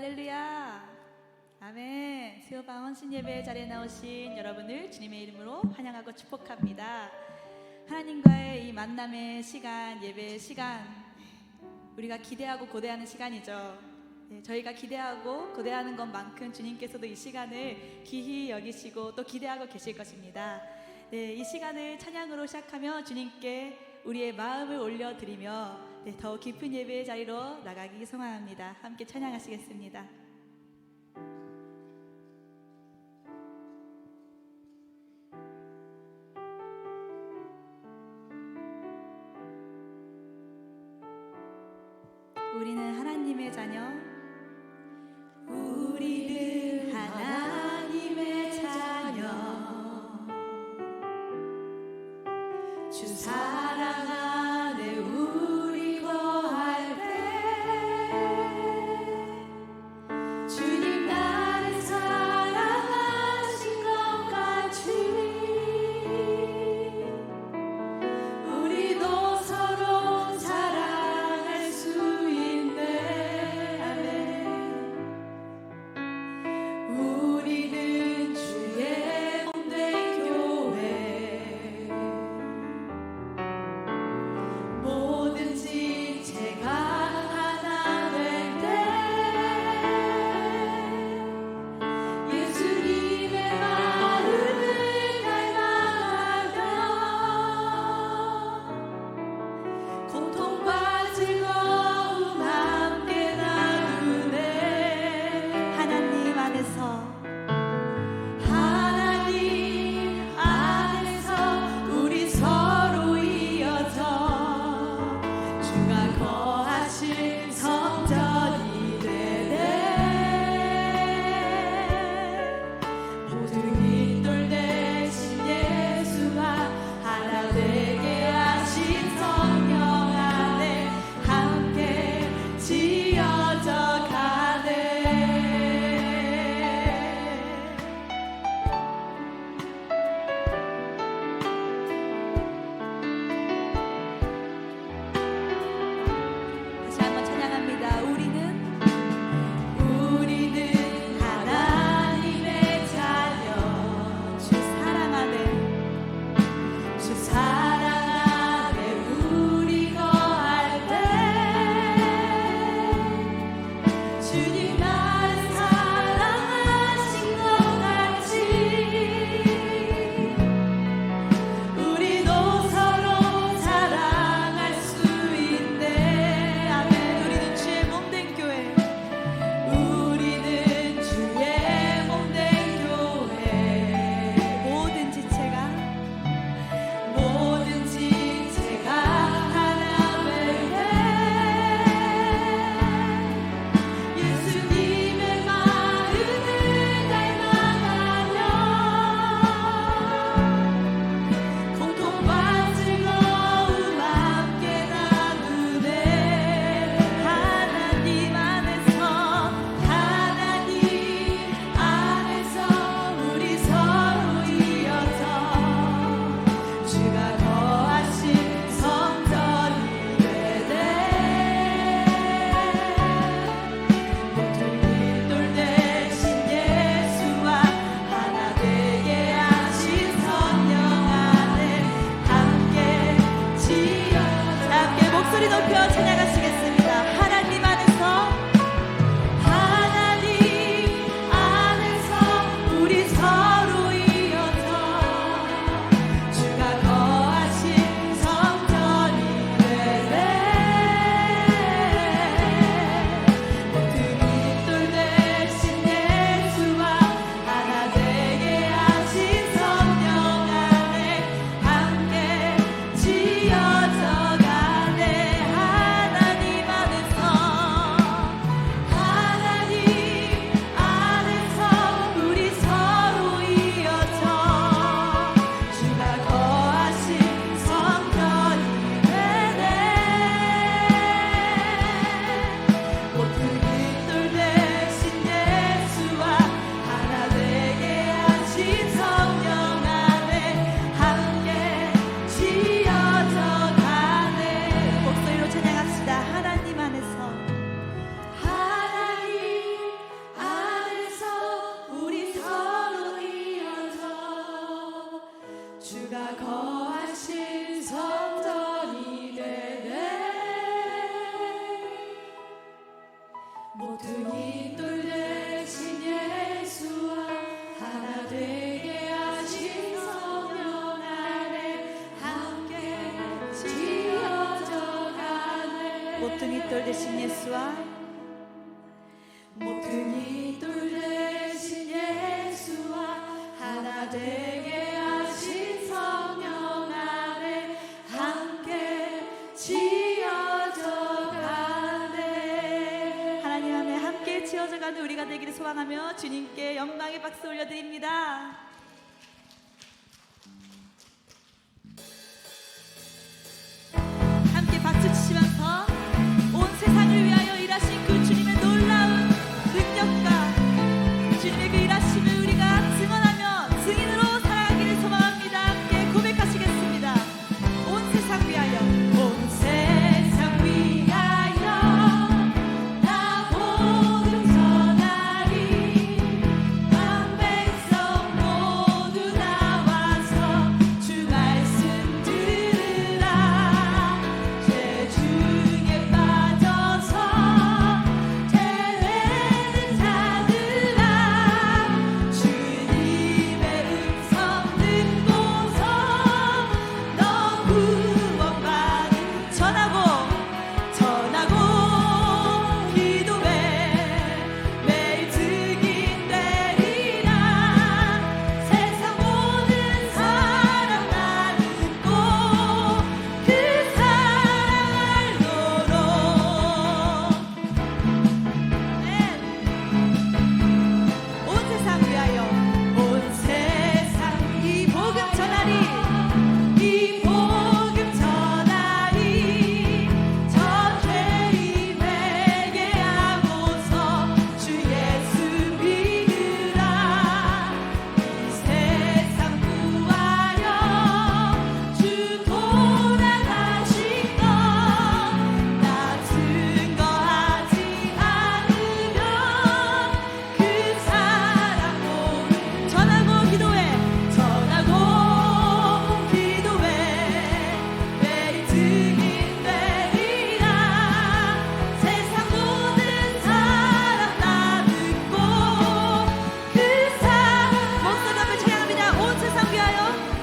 할렐루야. 아멘. 수요방 헌신 예배 자리에 나오신 여러분을 주님의 이름으로 환영하고 축복합니다. 하나님과의 이 만남의 시간, 예배의 시간, 우리가 기대하고 고대하는 시간이죠. 저희가 기대하고 고대하는 것만큼 주님께서도 이 시간을 귀히 여기시고 또 기대하고 계실 것입니다. 이 시간을 찬양으로 시작하며 주님께 우리의 마음을 올려드리며 더 깊은 예배의 자리로 나가기 소망합니다. 함께 찬양하시겠습니다. 우리는 하나님의 자녀, 우리는 하나님의 자녀, 주 사랑 안에 우리 거할 때 주님 나를 사랑하신 것 같이 우리도 서로 사랑할 수 있네. 아멘. 우리는 주의 몸된 교회, 모든 주가 거하신 성전이 되네. 모퉁이 돌 대신 예수와 하나 되게 하신 성령 안에 함께 지어져 가네. 모퉁이 돌 대신 예수와 모퉁이 돌 대신 예수와 하나 되게 하신 성령 안에 함께 지어져 가네. 하나님 안에 함께 지어져가는 우리가 되기를 소망하며 주님께 영광의 박수 올려드립니다. 함께 박수 치시면서 온 세상을 위하여 일하신 그 주님의 놀라운 능력과 주님의 그 일하심을 우리가 증언하며 증인으로 살아가기를 소망합니다. 함께 고백하시겠습니다. 온 세상 위하여, 온 세상 위하여 나 복음 전하리. 만 백성 모두 나와서 주 말씀 들으라. 죄 중에 빠져서 죄되는 자들아, 주님의 음성 듣고서 너 구원받은. 전하고 기도해 매일 증인 되리라. 세상 모든 사람 나 듣고 그 사랑을 노로. 온 세상 위하여 온 세상 이 복음 전하리. 이 복음 전하리. 저 죄인 회개하고서 주 예수 믿으라. 이 세상 구하여 주 돌아가신 것 나 증거하지 않으면 그 사람 모르. 전하고 기도해 전하고 기도해 매일 증인 되리라. 세상 모든 사람 나 듣고 그 사람. 목소리 한번 찬양합니다. 온 세상 위하여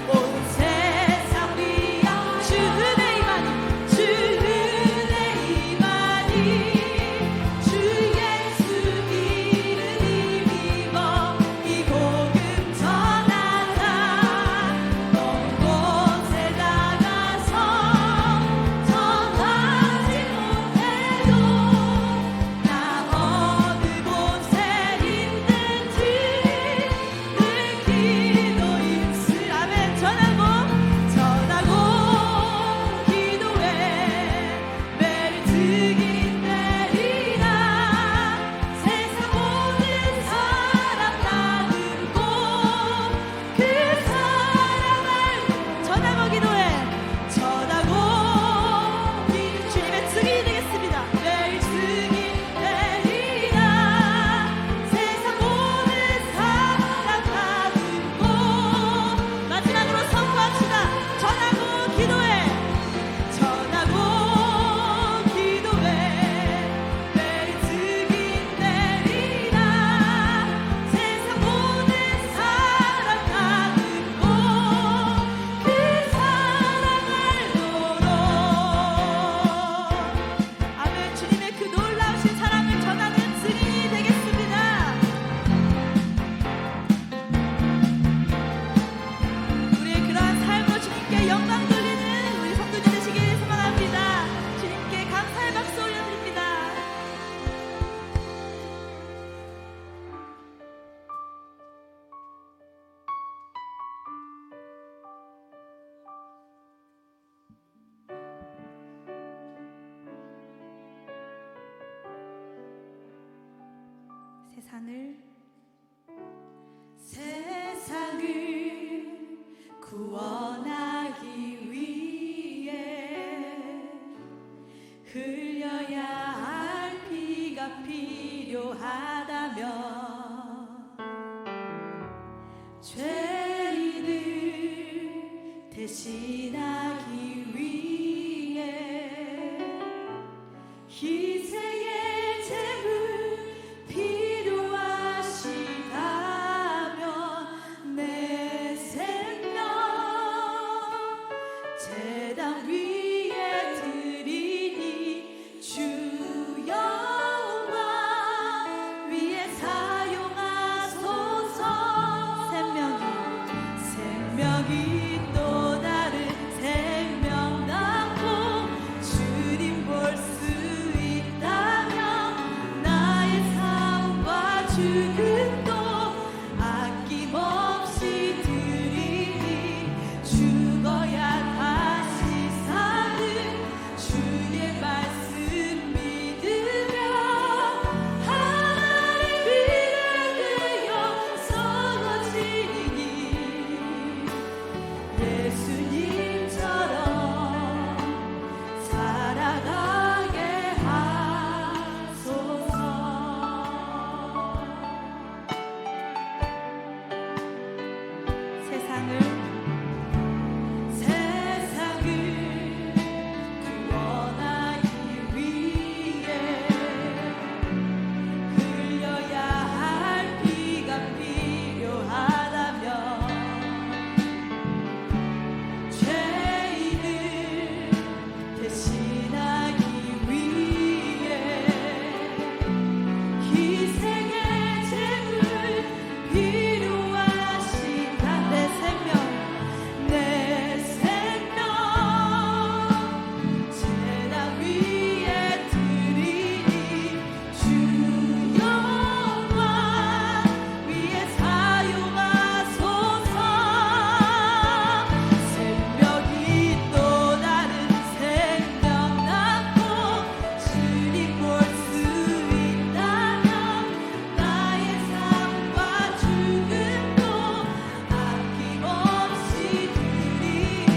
온 세상 위하여 주 은혜 임하니. 주 은혜 임하니. 주 예수 이름 힘입어 이 복음 전하자. 먼 곳에 나가서 전하지 못해도 나 어느 곳에 있는지 늘 기도 입술. 아멘. 전하고 기도해 매일 증인 되리라. 세상 모든 사람 나 듣고 그 사랑을. 전하고 기도해 전하고 주님의 증인이 되겠습니다. 매일 증인 되리라. 세상 모든 사람 다 듣고. 마지막으로 선포합시다. 전하고 기도해 전하고 기도해 매일 증인 되리라. 세상 모든 사람 다 듣고 그 사랑을 노로. 아멘. 주님의 그 놀라우신 사랑을 전하는 증인이 되겠습니다. 우리의 그러한 삶으로 주님께 영광 돌리는 우리 성도들 되시길 소망합니다. 주님께 감사의 박수 올려드립니다. 세상을 구원하기 위해 흘려야 할 피가 필요하다면 죄인을 생명이 또 다른 생명 낳고 주님 볼 수 있다면 나의 삶과 죽음도 아낌없이 드리니 죽어야 다시 사는 주의 말씀 믿으며 하나님 일을 되어 썩어지니 예수님처럼 살아가게 하소서. 세상을 구원하기 위해 흘려야 할 피가 필요하다면 죄인을 대신하기 위해 희생의 제물 필요하시다. 내 생명 제단 위에 드리니 주 영광 위에 사용하소서. 생명이 또 다른 생명 낳고 주님 볼 수 있다면 나의 삶과 죽음도 아낌없이 드리니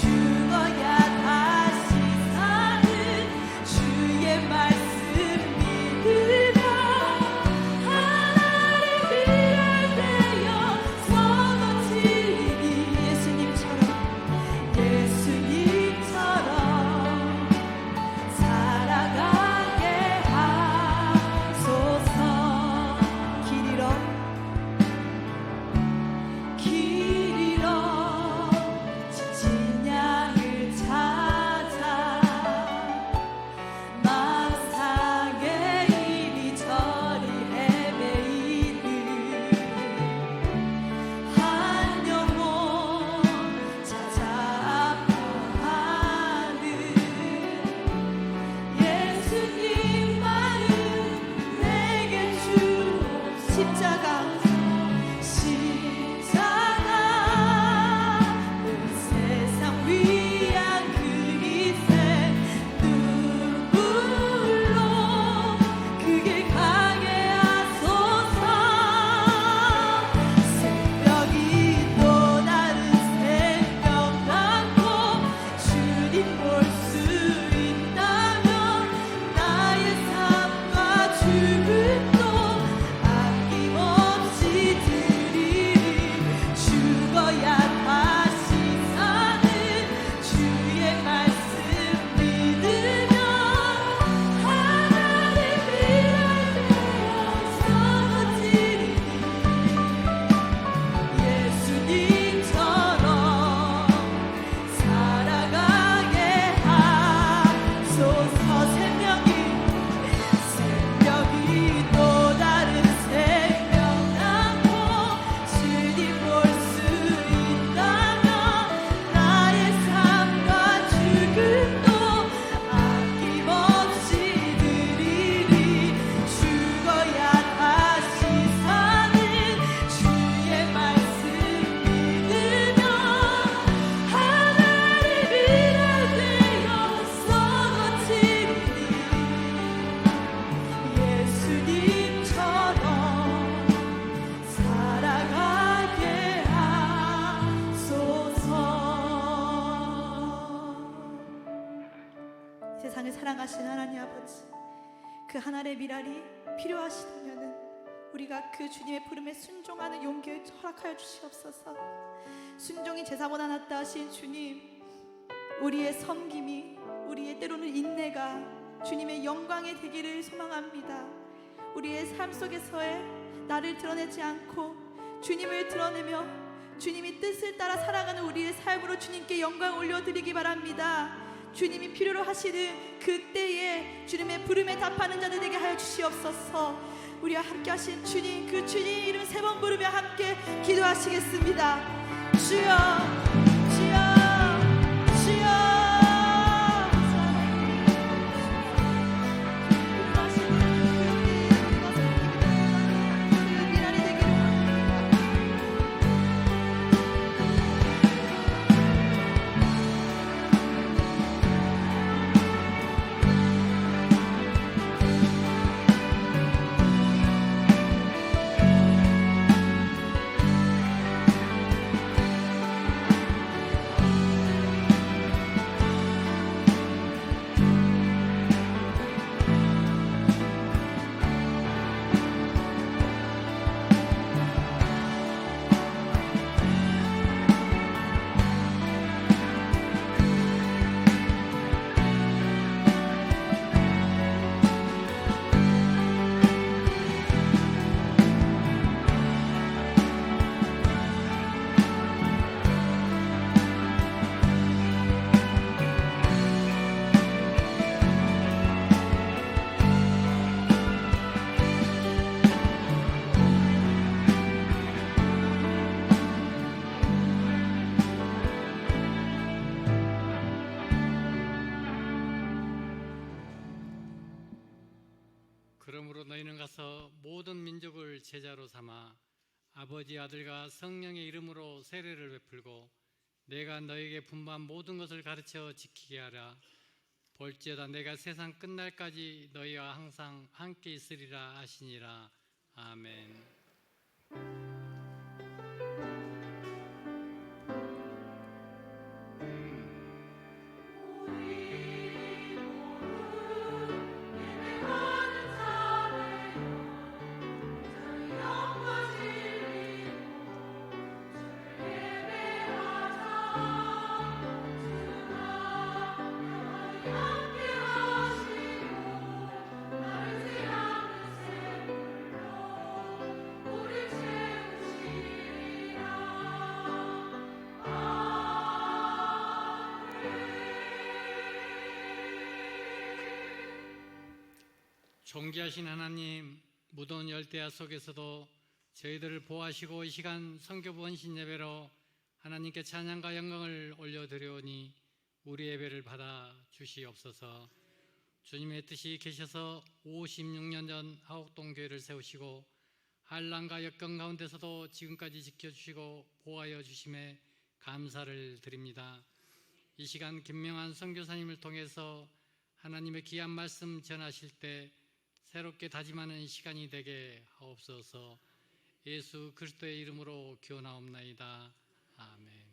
죽어야 다시 사는 주의 말씀 믿으며 하나님 일을 되어 썩어지니 예수님처럼 살아가게 하소서. 길 잃어 지친 양을 찾아 마음 상해 이리저리 헤매이는 한 영혼 찾아 아파하는 예수님 마음 내게 주옵소서. 십자가 온 세상 위한 그 희생 눈물로 그 길 가게 하소서. 생명이 또 다른 생명 낳고 주님 볼 수 있다면 나의 삶과 죽음도 아낌없이 드리니 죽어야 다시 사는 주의 말씀 믿으며 하나님 일을 되어 썩어지니 예수님처럼 살아가게 하소서. 생명이 또 다른 생명 낳고 주님 볼 수 있다면 나의 삶과 죽음도 아낌없이 드리니 죽어야 다시 사는 주의 말씀 믿으며 하나님 일을 되어 썩어지니 예수님처럼 살아가게 하소서. 세상을 사랑하신 하나님 아버지, 그 하늘의 미랄이 필요하시다면은 우리가 그 주님의 부름에 순종하는 용기를 허락하여 주시옵소서. 순종이 제사보다 낫다 하신 주님, 우리의 섬김이, 우리의 때로는 인내가 주님의 영광의 되기를 소망합니다. 우리의 삶 속에서의 나를 드러내지 않고 주님을 드러내며 주님이 뜻을 따라 살아가는 우리의 삶으로 주님께 영광 올려드리기 바랍니다. 주님이 필요로 하시는 그때에 주님의 부름에 답하는 자들 되게 하여 주시옵소서. 우리와 함께 하신 주님, 그 주님 이름 3번 부르며 함께 기도하시겠습니다. 주여 주여 주여 그러므로 너희는 가서 모든 민족을 제자로 삼아 아버지 아들과 성령의 이름으로 세례를 베풀고 내가 너희에게 분부한 모든 것을 가르쳐 지키게 하라. 볼지어다 내가 세상 끝날까지 너희와 항상 함께 있으리라 하시니라. 아멘. 존귀하신 하나님, 무더운 열대야 속에서도 저희들을 보호하시고 이 시간 성교부 헌신 예배로 하나님께 찬양과 영광을 올려드려오니 우리 예배를 받아 주시옵소서. 주님의 뜻이 계셔서 56년 전 하옥동교회를 세우시고 한란과 역경 가운데서도 지금까지 지켜주시고 보호하여 주심에 감사를 드립니다. 이 시간 김명환 선교사님을 통해서 하나님의 귀한 말씀 전하실 때 새롭게 다짐하는 시간이 되게 하옵소서. 예수 그리스도의 이름으로 기원하옵나이다. 아멘.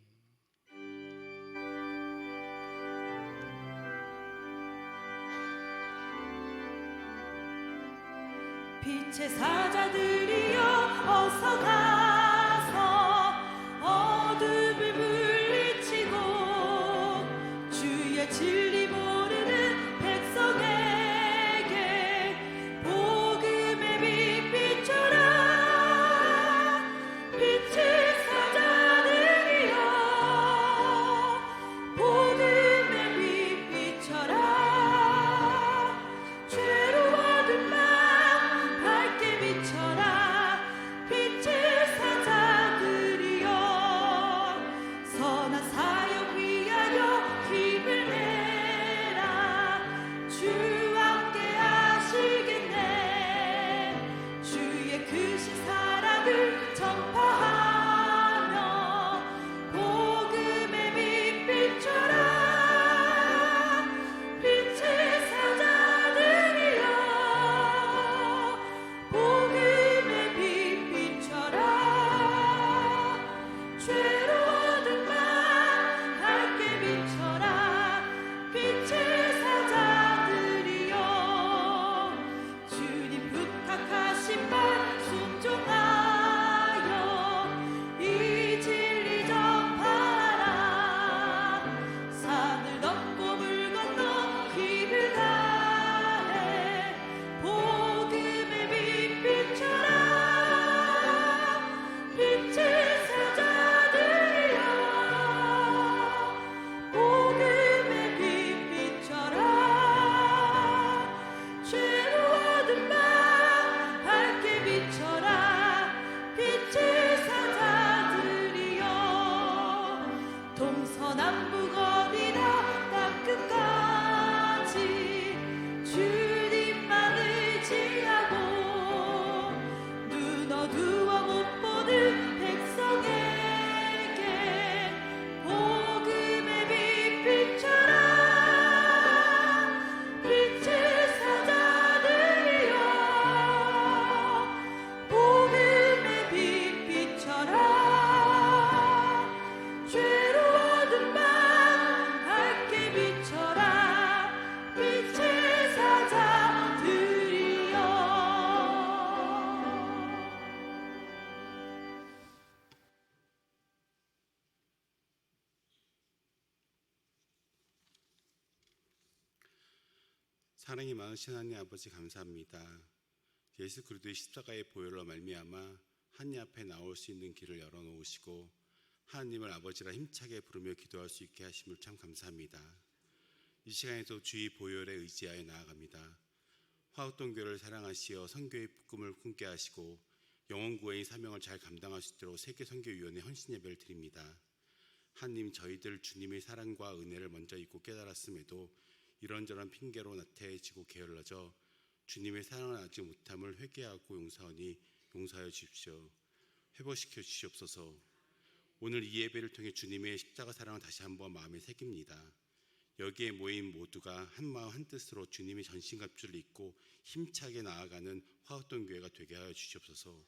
빛의 사자들이여 어서 가서 어둠을 물리치고 주의 진리 모르는 백성에게 복음의 빛 비춰라. 빛의 사자들이여 복음의 빛 비춰라. 죄로 어둠 마 밝게 비춰라. 빛의 서남북 어디나 땅끝까지 주님만 의지하고 눈 어두워 못 보는 백성에게 복음의 빛비춰라. 빛을 사자들이여 복음의 빛비춰라. 죄로 어두운 밤 밝게 비춰라. 빛의 사자들이여. 사랑이 많으신 하나님 아버지 감사합니다. 예수 그리스도의 십자가의 보혈로 말미암아 하나님 앞에 나올 수 있는 길을 열어놓으시고 하나님을 아버지라 힘차게 부르며 기도할 수 있게 하심을 참 감사합니다. 이 시간에도 주의 보혈에 의지하여 나아갑니다. 화곡동교를 사랑하시어 선교의 꿈을 꿈게 하시고 영혼구원의 사명을 잘 감당할 수 있도록 세계선교위원회 헌신예배를 드립니다. 하나님, 저희들 주님의 사랑과 은혜를 먼저 잊고 깨달았음에도 이런저런 핑계로 나태해지고 게을러져 주님의 사랑을 알지 못함을 회개하고 용서하니 용서하여 주십시오. 회복시켜 주시옵소서. 오늘 이 예배를 통해 주님의 십자가 사랑을 다시 한번 마음에 새깁니다. 여기에 모인 모두가 한마음 한뜻으로 주님의 전신갑주를 입고 힘차게 나아가는 화곡동교회가 되게 하여 주시옵소서.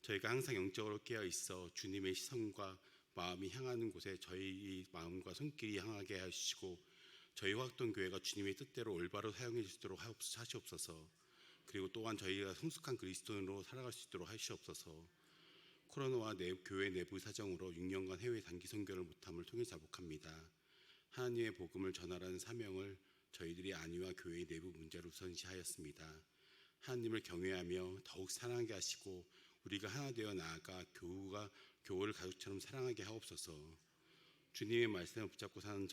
저희가 항상 영적으로 깨어있어 주님의 시선과 마음이 향하는 곳에 저희 마음과 손길이 향하게 하시고 저희 화곡동교회가 주님의 뜻대로 올바로 사용해 주시도록 하시옵소서. 그리고 또한 저희가 성숙한 그리스도인으로 살아갈 수 있도록 하시옵소서. 코로나와 교회 내부 사정으로 6년간 해외 단기 선교를 못함을 통해 자복합니다. 하나님의 복음을 전하라는 사명을 저희들이 안위와 교회의 내부 문제로 우선시하였습니다. 하나님을 경외하며 더욱 사랑하게 하시고 우리가 하나 되어 나아가 교우를 가족처럼 사랑하게 하옵소서. 주님의 말씀을 붙잡고 사는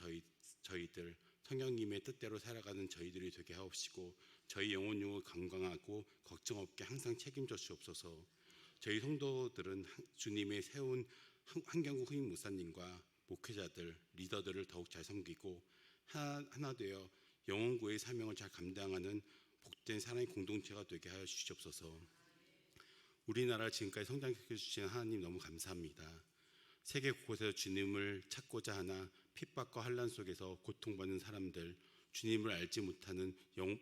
저희들 성령님의 뜻대로 살아가는 저희들이 되게 하옵시고 저희 영혼을 건강하고 걱정 없게 항상 책임져 주옵소서. 저희 성도들은 주님의 세운 한경국 후임 목사님과 목회자들, 리더들을 더욱 잘 섬기고 하나 되어 영혼구의 사명을 잘 감당하는 복된 사랑의 공동체가 되게 하여 주시옵소서. 우리나라를 지금까지 성장시켜 주신 하나님 너무 감사합니다. 세계 곳곳에서 주님을 찾고자 하나 핍박과 환난 속에서 고통받는 사람들, 주님을 알지 못하는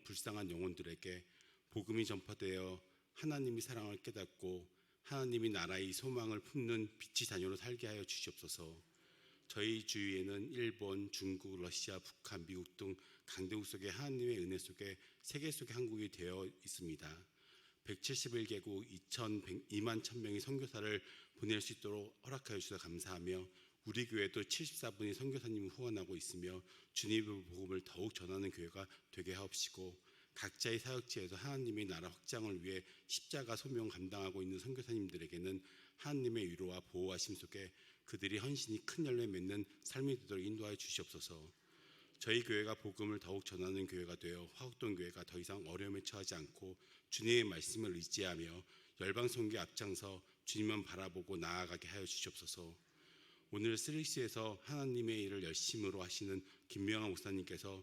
불쌍한 영혼들에게 복음이 전파되어 하나님의 사랑을 깨닫고 하나님이 나라의 소망을 품는 빛의 자녀로 살게 하여 주시옵소서. 저희 주위에는 일본, 중국, 러시아, 북한, 미국 등 강대국 속에 하나님의 은혜 속에 세계 속에 한국이 되어 있습니다. 171개국 2만 1000명의 선교사를 보낼 수 있도록 허락하여 주셔서 감사하며 우리 교회도 74분의 선교사님을 후원하고 있으며 주님의 복음을 더욱 전하는 교회가 되게 하옵시고 각자의 사역지에서 하나님의 나라 확장을 위해 십자가 소명 감당하고 있는 선교사님들에게는 하나님의 위로와 보호하심 속에 그들이 헌신이 큰 열매 맺는 삶이 되도록 인도하여 주시옵소서. 저희 교회가 복음을 더욱 전하는 교회가 되어 화곡동교회가 더 이상 어려움에 처하지 않고 주님의 말씀을 의지하며 열방선교에 앞장서 주님만 바라보고 나아가게 하여 주시옵소서. 오늘 스리스에서 하나님의 일을 열심으로 하시는 김명환 목사님께서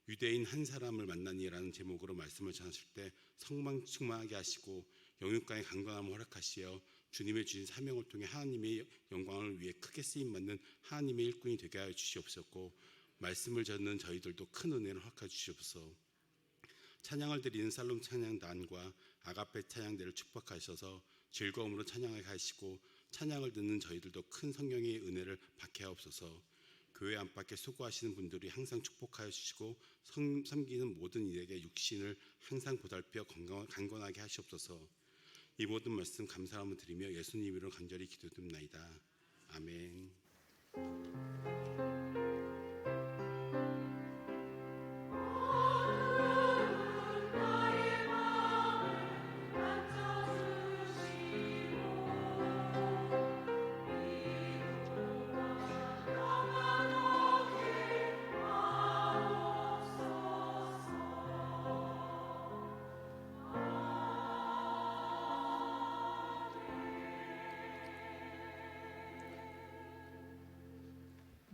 유대인 한 사람을 만나니라는 제목으로 말씀을 전하실 때 성망충만하게 하시고 영육간의 강건함을 허락하시어 주님의 주신 사명을 통해 하나님의 영광을 위해 크게 쓰임받는 하나님의 일꾼이 되게 하여 주시옵소서. 말씀을 전하는 저희들도 큰 은혜를 허락해 주시옵소서. 찬양을 드리는 살롬 찬양단과 아가페 찬양대를 축복하셔서 즐거움으로 찬양하게 하시고 찬양을 듣는 저희들도 큰 성령의 은혜를 받게 하옵소서. 교회 안팎에 수고하시는 분들이 항상 축복하여 주시고 섬기는 모든 이에게 육신을 항상 보살펴 강건하게 하시옵소서. 이 모든 말씀 감사함을 드리며 예수님 이름으로 간절히 기도드립나이다. 아멘.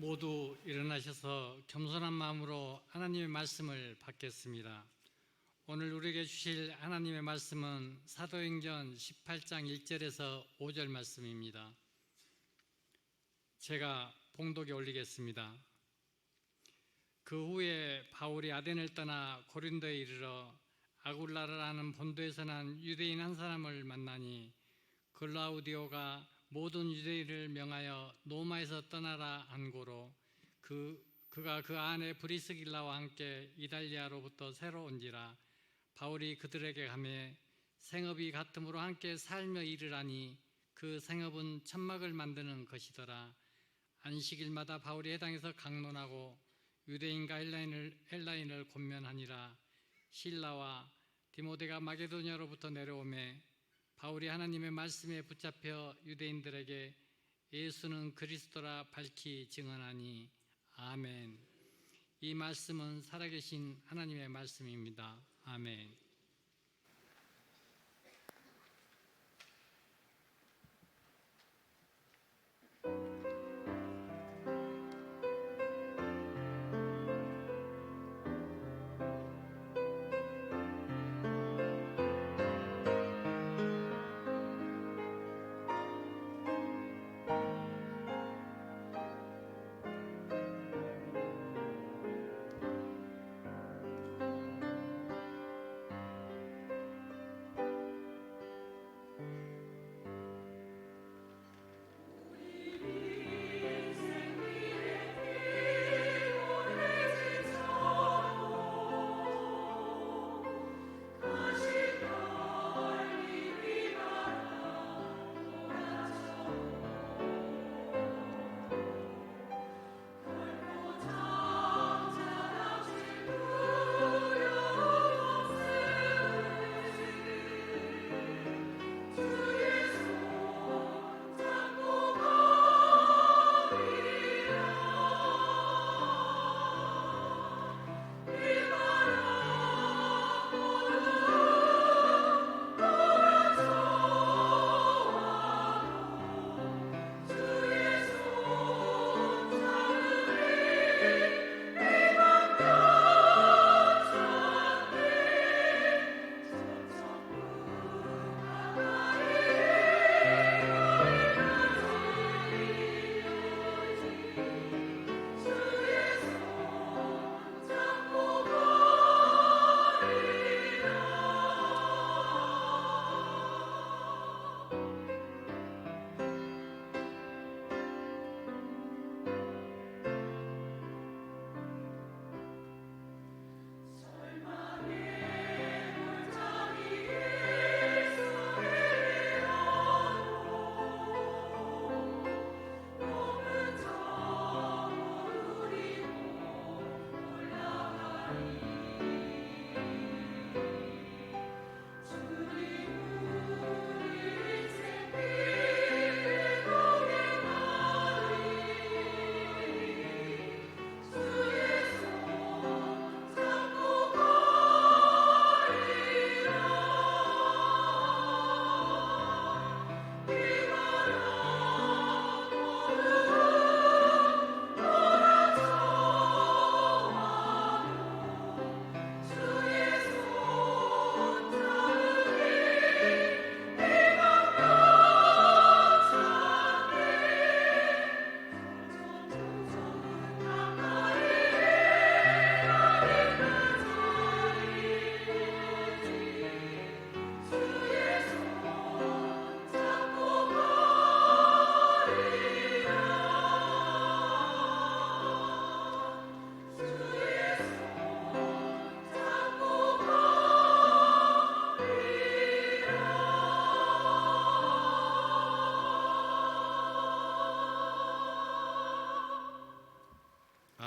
모두 일어나셔서 겸손한 마음으로 하나님의 말씀을 받겠습니다. 오늘 우리에게 주실 하나님의 말씀은 사도행전 18장 1절에서 5절 말씀입니다. 제가 봉독에 올리겠습니다. 그 후에 바울이 아덴을 떠나 고린도에 이르러 아굴라라는 본도에서 난 유대인 한 사람을 만나니 글라우디오가 모든 유대인을 명하여 노마에서 떠나라 한 고로 그가 그 안에 브리스길라와 함께 이달리아로부터 새로 온지라. 바울이 그들에게 가매 생업이 같음으로 함께 살며 일을 하니 그 생업은 천막을 만드는 것이더라. 안식일마다 바울이 해당에서 강론하고 유대인과 헬라인을 권면하니라. 실라와 디모데가 마게도냐로부터 내려오매 바울이 하나님의 말씀에 붙잡혀 유대인들에게 예수는 그리스도라 밝히 증언하니 아멘. 이 말씀은 살아계신 하나님의 말씀입니다. 아멘.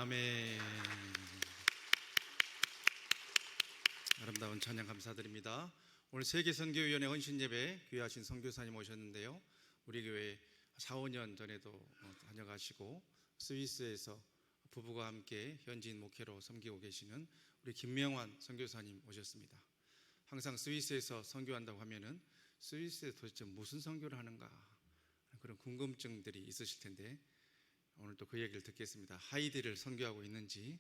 아멘. 아름다운 찬양 감사드립니다. 오늘 세계선교위원회 헌신예배 귀하신 선교사님 오셨는데요. 우리 교회 4, 5년 전에도 다녀가시고 스위스에서 부부가 함께 현지인 목회로 섬기고 계시는 우리 김명환 선교사님 오셨습니다. 항상 스위스에서 선교한다고 하면은 스위스에 도대체 무슨 선교를 하는가 그런 궁금증들이 있으실 텐데 오늘 오늘 또 그 얘기를 듣겠습니다. 하이디를 선교하고 있는지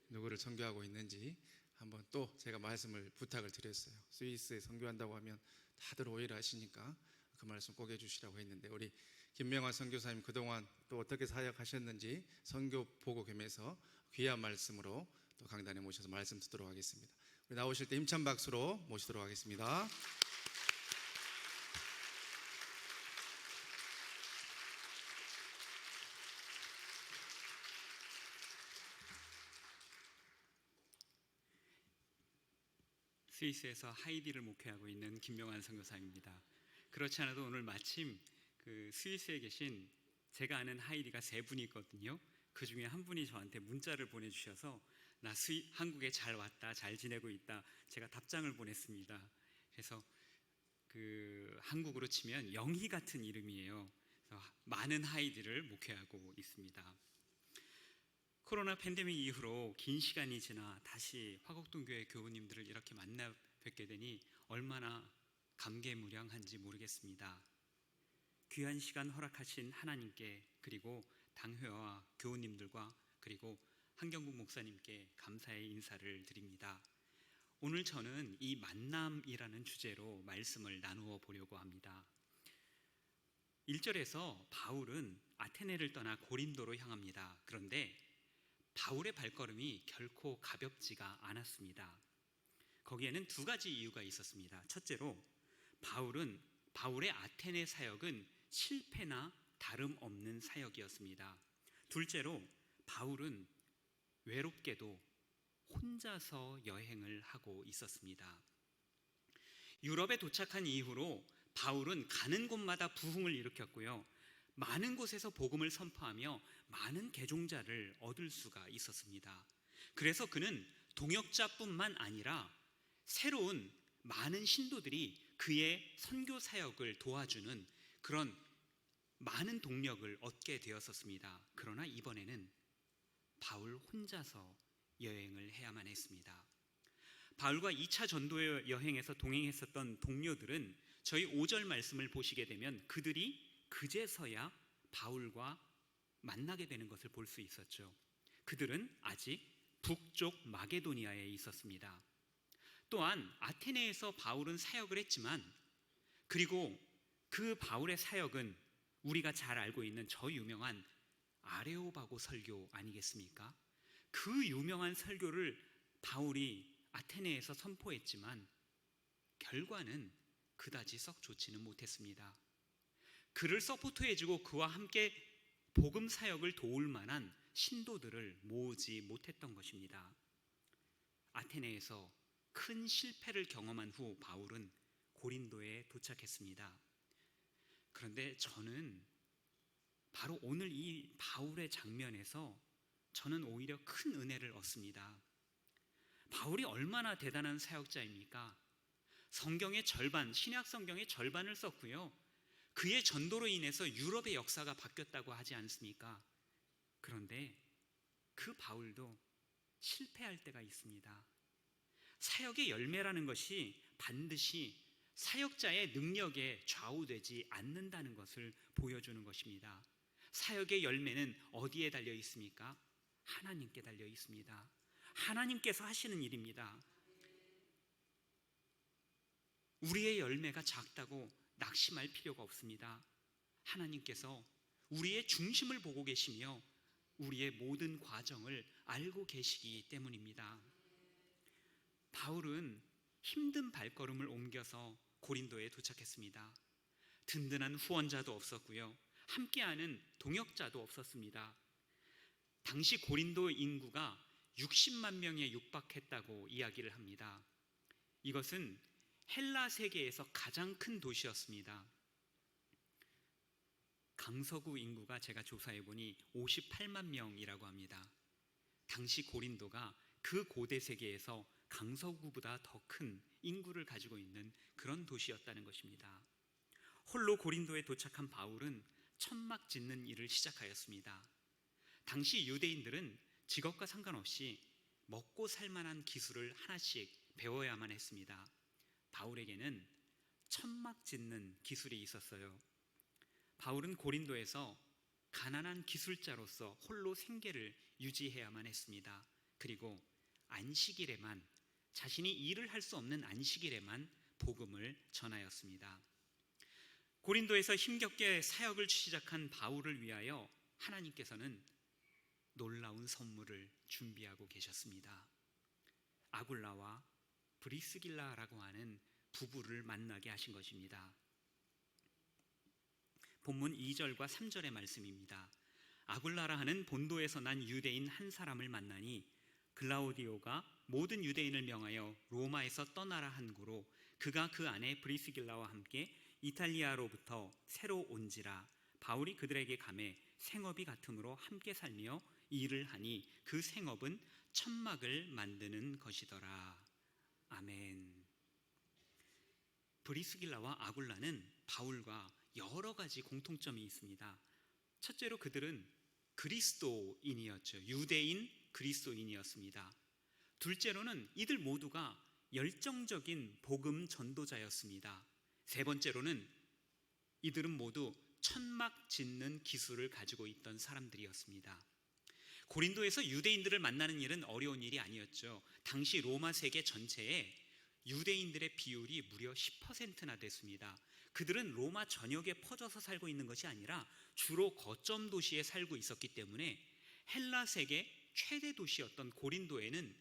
누구를 선교하고 있는지 한번 또 제가 말씀을 부탁을 드렸어요. 스위스에 선교한다고 하면 다들 오해를 하시니까 그 말씀 꼭 해주시라고 했는데, 우리 김명환 선교사님 그동안 또 어떻게 사역하셨는지 선교 보고 겸해서 귀한 말씀으로 또 강단에 모셔서 말씀 듣도록 하겠습니다. 우리 나오실 때 힘찬 박수로 모시도록 하겠습니다. 스위스에서 하이디를 목회하고 있는 김명환 선교사입니다. 그렇지 않아도 오늘 마침 그 스위스에 계신 제가 아는 하이디가 3분이 있거든요. 그 중에 한 분이 저한테 문자를 보내주셔서 나 한국에 잘 왔다, 잘 지내고 있다, 제가 답장을 보냈습니다. 그래서 그 한국으로 치면 영희 같은 이름이에요. 그래서 많은 하이디를 목회하고 있습니다. 코로나 팬데믹 이후로 긴 시간이 지나 다시 화곡동교회 교우님들을 이렇게 만나 뵙게 되니 얼마나 감개무량한지 모르겠습니다. 귀한 시간 허락하신 하나님께, 그리고 당회와 교우님들과 그리고 한경국 목사님께 감사의 인사를 드립니다. 오늘 저는 이 만남이라는 주제로 말씀을 나누어 보려고 합니다. 1절에서 바울은 아테네를 떠나 고린도로 향합니다. 그런데 바울의 발걸음이 결코 가볍지가 않았습니다. 거기에는 2가지 이유가 있었습니다. 첫째로 바울의 아테네 사역은 실패나 다름없는 사역이었습니다. 둘째로 바울은 외롭게도 혼자서 여행을 하고 있었습니다. 유럽에 도착한 이후로 바울은 가는 곳마다 부흥을 일으켰고요, 많은 곳에서 복음을 선포하며 많은 개종자를 얻을 수가 있었습니다. 그래서 그는 동역자뿐만 아니라 새로운 많은 신도들이 그의 선교 사역을 도와주는 그런 많은 동력을 얻게 되었었습니다. 그러나 이번에는 바울 혼자서 여행을 해야만 했습니다. 바울과 2차 전도 여행에서 동행했었던 동료들은 저희 5절 말씀을 보시게 되면 그들이 그제서야 바울과 만나게 되는 것을 볼 수 있었죠. 그들은 아직 북쪽 마게도니아에 있었습니다. 또한 아테네에서 바울은 사역을 했지만, 그리고 그 바울의 사역은 우리가 잘 알고 있는 저 유명한 아레오바고 설교 아니겠습니까? 그 유명한 설교를 바울이 아테네에서 선포했지만 결과는 그다지 썩 좋지는 못했습니다. 그를 서포트해주고 그와 함께 복음 사역을 도울 만한 신도들을 모으지 못했던 것입니다. 아테네에서 큰 실패를 경험한 후 바울은 고린도에 도착했습니다. 그런데 저는 바로 오늘 이 바울의 장면에서 저는 오히려 큰 은혜를 얻습니다. 바울이 얼마나 대단한 사역자입니까? 성경의 절반, 신약 성경의 절반을 썼고요, 그의 전도로 인해서 유럽의 역사가 바뀌었다고 하지 않습니까? 그런데 그 바울도 실패할 때가 있습니다. 사역의 열매라는 것이 반드시 사역자의 능력에 좌우되지 않는다는 것을 보여주는 것입니다. 사역의 열매는 어디에 달려 있습니까? 하나님께 달려 있습니다. 하나님께서 하시는 일입니다. 우리의 열매가 작다고 낙심할 필요가 없습니다. 하나님께서 우리의 중심을 보고 계시며 우리의 모든 과정을 알고 계시기 때문입니다. 바울은 힘든 발걸음을 옮겨서 고린도에 도착했습니다. 든든한 후원자도 없었고요, 함께하는 동역자도 없었습니다. 당시 고린도 인구가 60만 명에 육박했다고 이야기를 합니다. 이것은 헬라 세계에서 가장 큰 도시였습니다. 강서구 인구가 제가 조사해보니 58만 명이라고 합니다. 당시 고린도가 그 고대 세계에서 강서구보다 더 큰 인구를 가지고 있는 그런 도시였다는 것입니다. 홀로 고린도에 도착한 바울은 천막 짓는 일을 시작하였습니다. 당시 유대인들은 직업과 상관없이 먹고 살만한 기술을 하나씩 배워야만 했습니다. 바울에게는 천막 짓는 기술이 있었어요. 바울은 고린도에서 가난한 기술자로서 홀로 생계를 유지해야만 했습니다. 그리고 안식일에만, 자신이 일을 할 수 없는 안식일에만 복음을 전하였습니다. 고린도에서 힘겹게 사역을 시작한 바울을 위하여 하나님께서는 놀라운 선물을 준비하고 계셨습니다. 아굴라와 브리스길라라고 하는 부부를 만나게 하신 것입니다. 본문 2절과 3절의 말씀입니다. 아굴라라 하는 본도에서 난 유대인 한 사람을 만나니 글라우디오가 모든 유대인을 명하여 로마에서 떠나라 한 고로 그가 그 안에 브리스길라와 함께 이탈리아로부터 새로 온지라. 바울이 그들에게 가매 생업이 같으므로 함께 살며 일을 하니 그 생업은 천막을 만드는 것이더라. 아멘. 브리스길라와 아굴라는 바울과 여러 가지 공통점이 있습니다. 첫째로 그들은 그리스도인이었죠. 유대인 그리스도인이었습니다. 둘째로는 이들 모두가 열정적인 복음 전도자였습니다. 세 번째로는 이들은 모두 천막 짓는 기술을 가지고 있던 사람들이었습니다. 고린도에서 유대인들을 만나는 일은 어려운 일이 아니었죠. 당시 로마 세계 전체에 유대인들의 비율이 무려 10%나 됐습니다. 그들은 로마 전역에 퍼져서 살고 있는 것이 아니라 주로 거점 도시에 살고 있었기 때문에 헬라 세계 최대 도시였던 고린도에는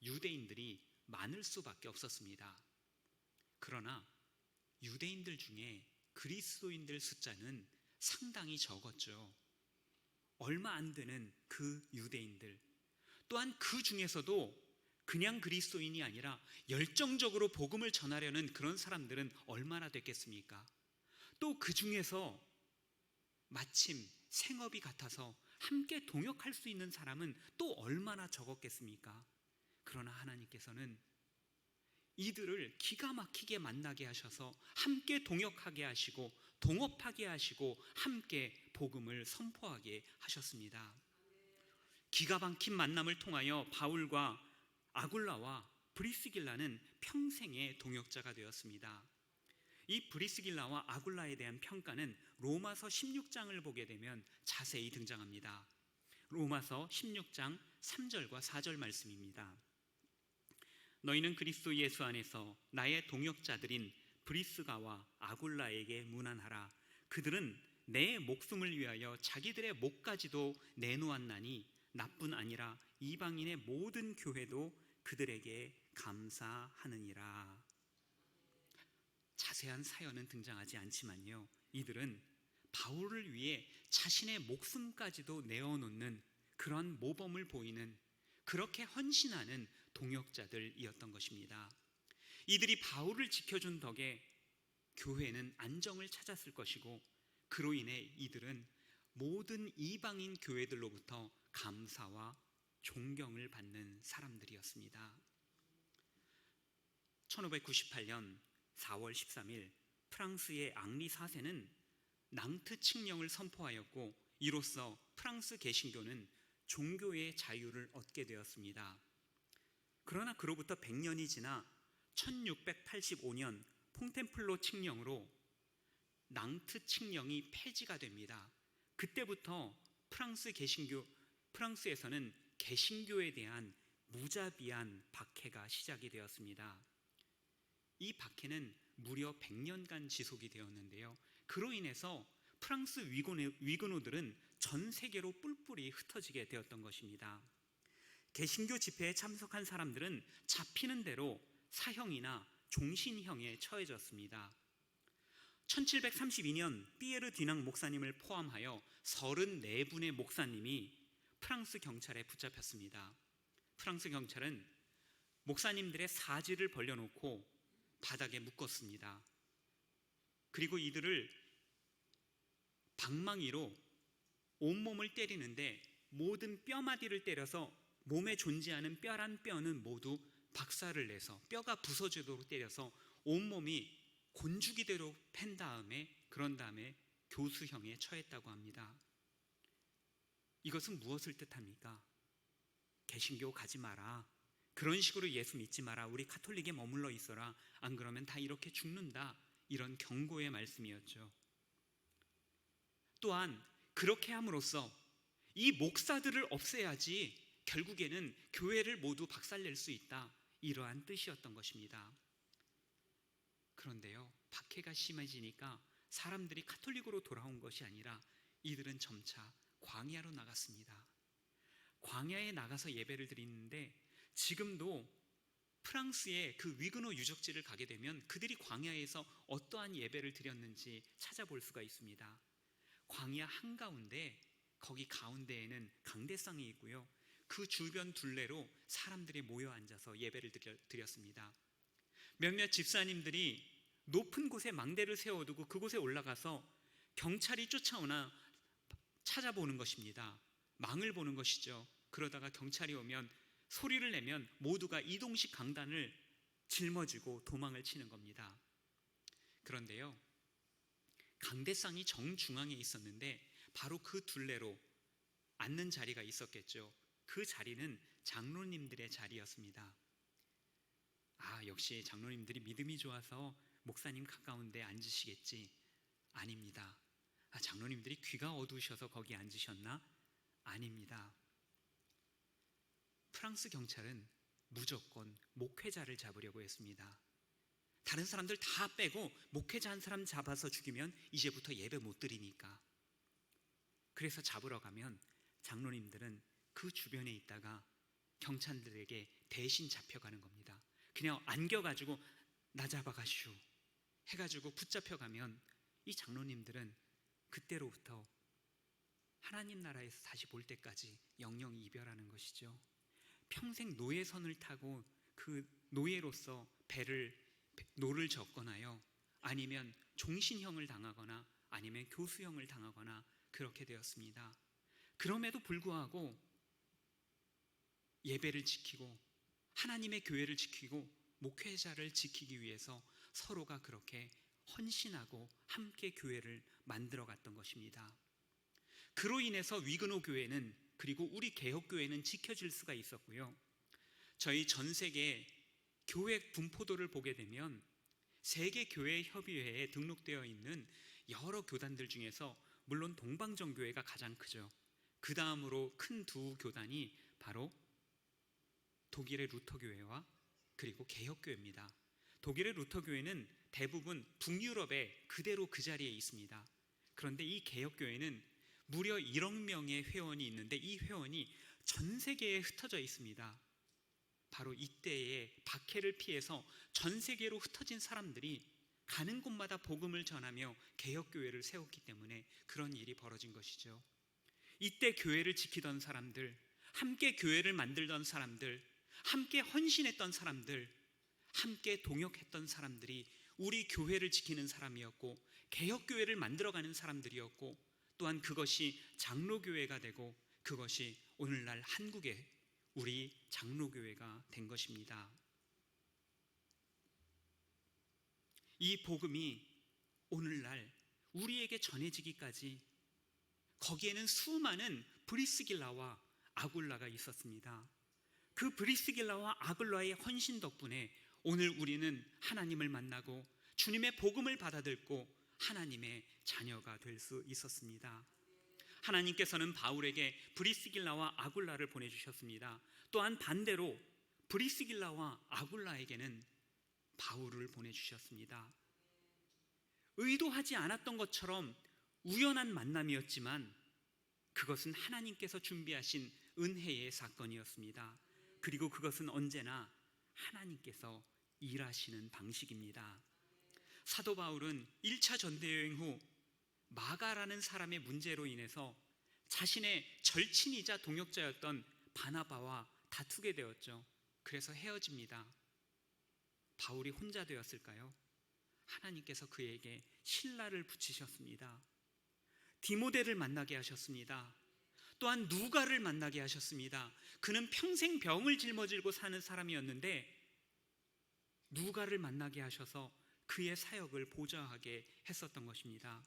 유대인들이 많을 수밖에 없었습니다. 그러나 유대인들 중에 그리스도인들 숫자는 상당히 적었죠. 얼마 안 되는 그 유대인들, 또한 그 중에서도 그냥 그리스도인이 아니라 열정적으로 복음을 전하려는 그런 사람들은 얼마나 됐겠습니까? 또 그 중에서 마침 생업이 같아서 함께 동역할 수 있는 사람은 또 얼마나 적었겠습니까? 그러나 하나님께서는 이들을 기가 막히게 만나게 하셔서 함께 동역하게 하시고 동업하게 하시고 함께 복음을 선포하게 하셨습니다. 기가 막힌 만남을 통하여 바울과 아굴라와 브리스길라는 평생의 동역자가 되었습니다. 이 브리스길라와 아굴라에 대한 평가는 로마서 16장을 보게 되면 자세히 등장합니다. 로마서 16장 3절과 4절 말씀입니다. 너희는 그리스도 예수 안에서 나의 동역자들인 브리스가와 아굴라에게 문안하라. 그들은 내 목숨을 위하여 자기들의 목까지도 내놓았나니 나뿐 아니라 이방인의 모든 교회도 그들에게 감사하느니라. 자세한 사연은 등장하지 않지만요, 이들은 바울을 위해 자신의 목숨까지도 내어놓는 그런 모범을 보이는, 그렇게 헌신하는 동역자들이었던 것입니다. 이들이 바울을 지켜준 덕에 교회는 안정을 찾았을 것이고, 그로 인해 이들은 모든 이방인 교회들로부터 감사와 존경을 받는 사람들이었습니다. 1598년 4월 13일 프랑스의 앙리 4세는 낭트 칙령을 선포하였고, 이로써 프랑스 개신교는 종교의 자유를 얻게 되었습니다. 그러나 그로부터 100년이 지나 1685년 퐁텐플로 칙령으로 낭트 칙령이 폐지가 됩니다. 그때부터 프랑스에서는 개신교에 대한 무자비한 박해가 시작이 되었습니다. 이 박해는 무려 100년간 지속이 되었는데요, 그로 인해서 프랑스 위그노들은 전 세계로 뿔뿔이 흩어지게 되었던 것입니다. 개신교 집회에 참석한 사람들은 잡히는 대로 사형이나 종신형에 처해졌습니다. 1732년 피에르 디낭 목사님을 포함하여 34분의 목사님이 프랑스 경찰에 붙잡혔습니다. 프랑스 경찰은 목사님들의 사지를 벌려놓고 바닥에 묶었습니다. 그리고 이들을 방망이로 온몸을 때리는데 모든 뼈마디를 때려서 몸에 존재하는 뼈란 뼈는 모두 박살을 내서 뼈가 부서지도록 때려서 온몸이 곤죽이대로 팬 다음에, 그런 다음에 교수형에 처했다고 합니다. 이것은 무엇을 뜻합니까? 개신교 가지 마라, 그런 식으로 예수 믿지 마라, 우리 카톨릭에 머물러 있어라, 안 그러면 다 이렇게 죽는다, 이런 경고의 말씀이었죠. 또한 그렇게 함으로써 이 목사들을 없애야지 결국에는 교회를 모두 박살낼 수 있다, 이러한 뜻이었던 것입니다. 그런데요, 박해가 심해지니까 사람들이 카톨릭으로 돌아온 것이 아니라 이들은 점차 광야로 나갔습니다. 광야에 나가서 예배를 드리는데, 지금도 프랑스의 그 위그노 유적지를 가게 되면 그들이 광야에서 어떠한 예배를 드렸는지 찾아볼 수가 있습니다. 광야 한가운데, 거기 가운데에는 강대상이 있고요, 그 주변 둘레로 사람들이 모여 앉아서 예배를 드렸습니다. 몇몇 집사님들이 높은 곳에 망대를 세워두고 그곳에 올라가서 경찰이 쫓아오나 찾아보는 것입니다. 망을 보는 것이죠. 그러다가 경찰이 오면, 소리를 내면 모두가 이동식 강단을 짊어지고 도망을 치는 겁니다. 그런데요, 강대상이 정중앙에 있었는데 바로 그 둘레로 앉는 자리가 있었겠죠. 그 자리는 장로님들의 자리였습니다. 역시 장로님들이 믿음이 좋아서 목사님 가까운데 앉으시겠지. 아닙니다. 장로님들이 귀가 어두우셔서 거기 앉으셨나? 아닙니다. 프랑스 경찰은 무조건 목회자를 잡으려고 했습니다. 다른 사람들 다 빼고 목회자 한 사람 잡아서 죽이면 이제부터 예배 못 드리니까. 그래서 잡으러 가면 장로님들은 그 주변에 있다가 경찰들에게 대신 잡혀가는 겁니다. 그냥 안겨가지고 나 잡아가시오 해가지고 붙잡혀가면 이 장로님들은 그때로부터 하나님 나라에서 다시 볼 때까지 영영 이별하는 것이죠. 평생 노예선을 타고 그 노예로서 노를 젓거나요, 아니면 종신형을 당하거나 아니면 교수형을 당하거나 그렇게 되었습니다. 그럼에도 불구하고 예배를 지키고 하나님의 교회를 지키고 목회자를 지키기 위해서 서로가 그렇게 헌신하고 함께 교회를 만들어 갔던 것입니다. 그로 인해서 위그노 교회는, 그리고 우리 개혁교회는 지켜질 수가 있었고요, 저희 전 세계 교회 분포도를 보게 되면 세계교회협의회에 등록되어 있는 여러 교단들 중에서 물론 동방정교회가 가장 크죠. 그 다음으로 큰 두 교단이 바로 독일의 루터교회와 그리고 개혁교회입니다. 독일의 루터교회는 대부분 북유럽에 그대로 그 자리에 있습니다. 그런데 이 개혁교회는 무려 1억 명의 회원이 있는데 이 회원이 전 세계에 흩어져 있습니다. 바로 이때의 박해를 피해서 전 세계로 흩어진 사람들이 가는 곳마다 복음을 전하며 개혁교회를 세웠기 때문에 그런 일이 벌어진 것이죠. 이때 교회를 지키던 사람들, 함께 교회를 만들던 사람들, 함께 헌신했던 사람들, 함께 동역했던 사람들이 우리 교회를 지키는 사람이었고 개혁교회를 만들어가는 사람들이었고, 또한 그것이 장로교회가 되고 그것이 오늘날 한국의 우리 장로교회가 된 것입니다. 이 복음이 오늘날 우리에게 전해지기까지 거기에는 수많은 브리스길라와 아굴라가 있었습니다. 그 브리스길라와 아굴라의 헌신 덕분에 오늘 우리는 하나님을 만나고 주님의 복음을 받아들고 하나님의 자녀가 될 수 있었습니다. 하나님께서는 바울에게 브리스길라와 아굴라를 보내주셨습니다. 또한 반대로 브리스길라와 아굴라에게는 바울을 보내주셨습니다. 의도하지 않았던 것처럼 우연한 만남이었지만 그것은 하나님께서 준비하신 은혜의 사건이었습니다. 그리고 그것은 언제나 하나님께서 일하시는 방식입니다. 사도 바울은 1차 전대여행 후 마가라는 사람의 문제로 인해서 자신의 절친이자 동역자였던 바나바와 다투게 되었죠. 그래서 헤어집니다. 바울이 혼자 되었을까요? 하나님께서 그에게 신라를 붙이셨습니다. 디모데를 만나게 하셨습니다. 또한 누가를 만나게 하셨습니다. 그는 평생 병을 짊어지고 사는 사람이었는데 누가를 만나게 하셔서 그의 사역을 보좌하게 했었던 것입니다.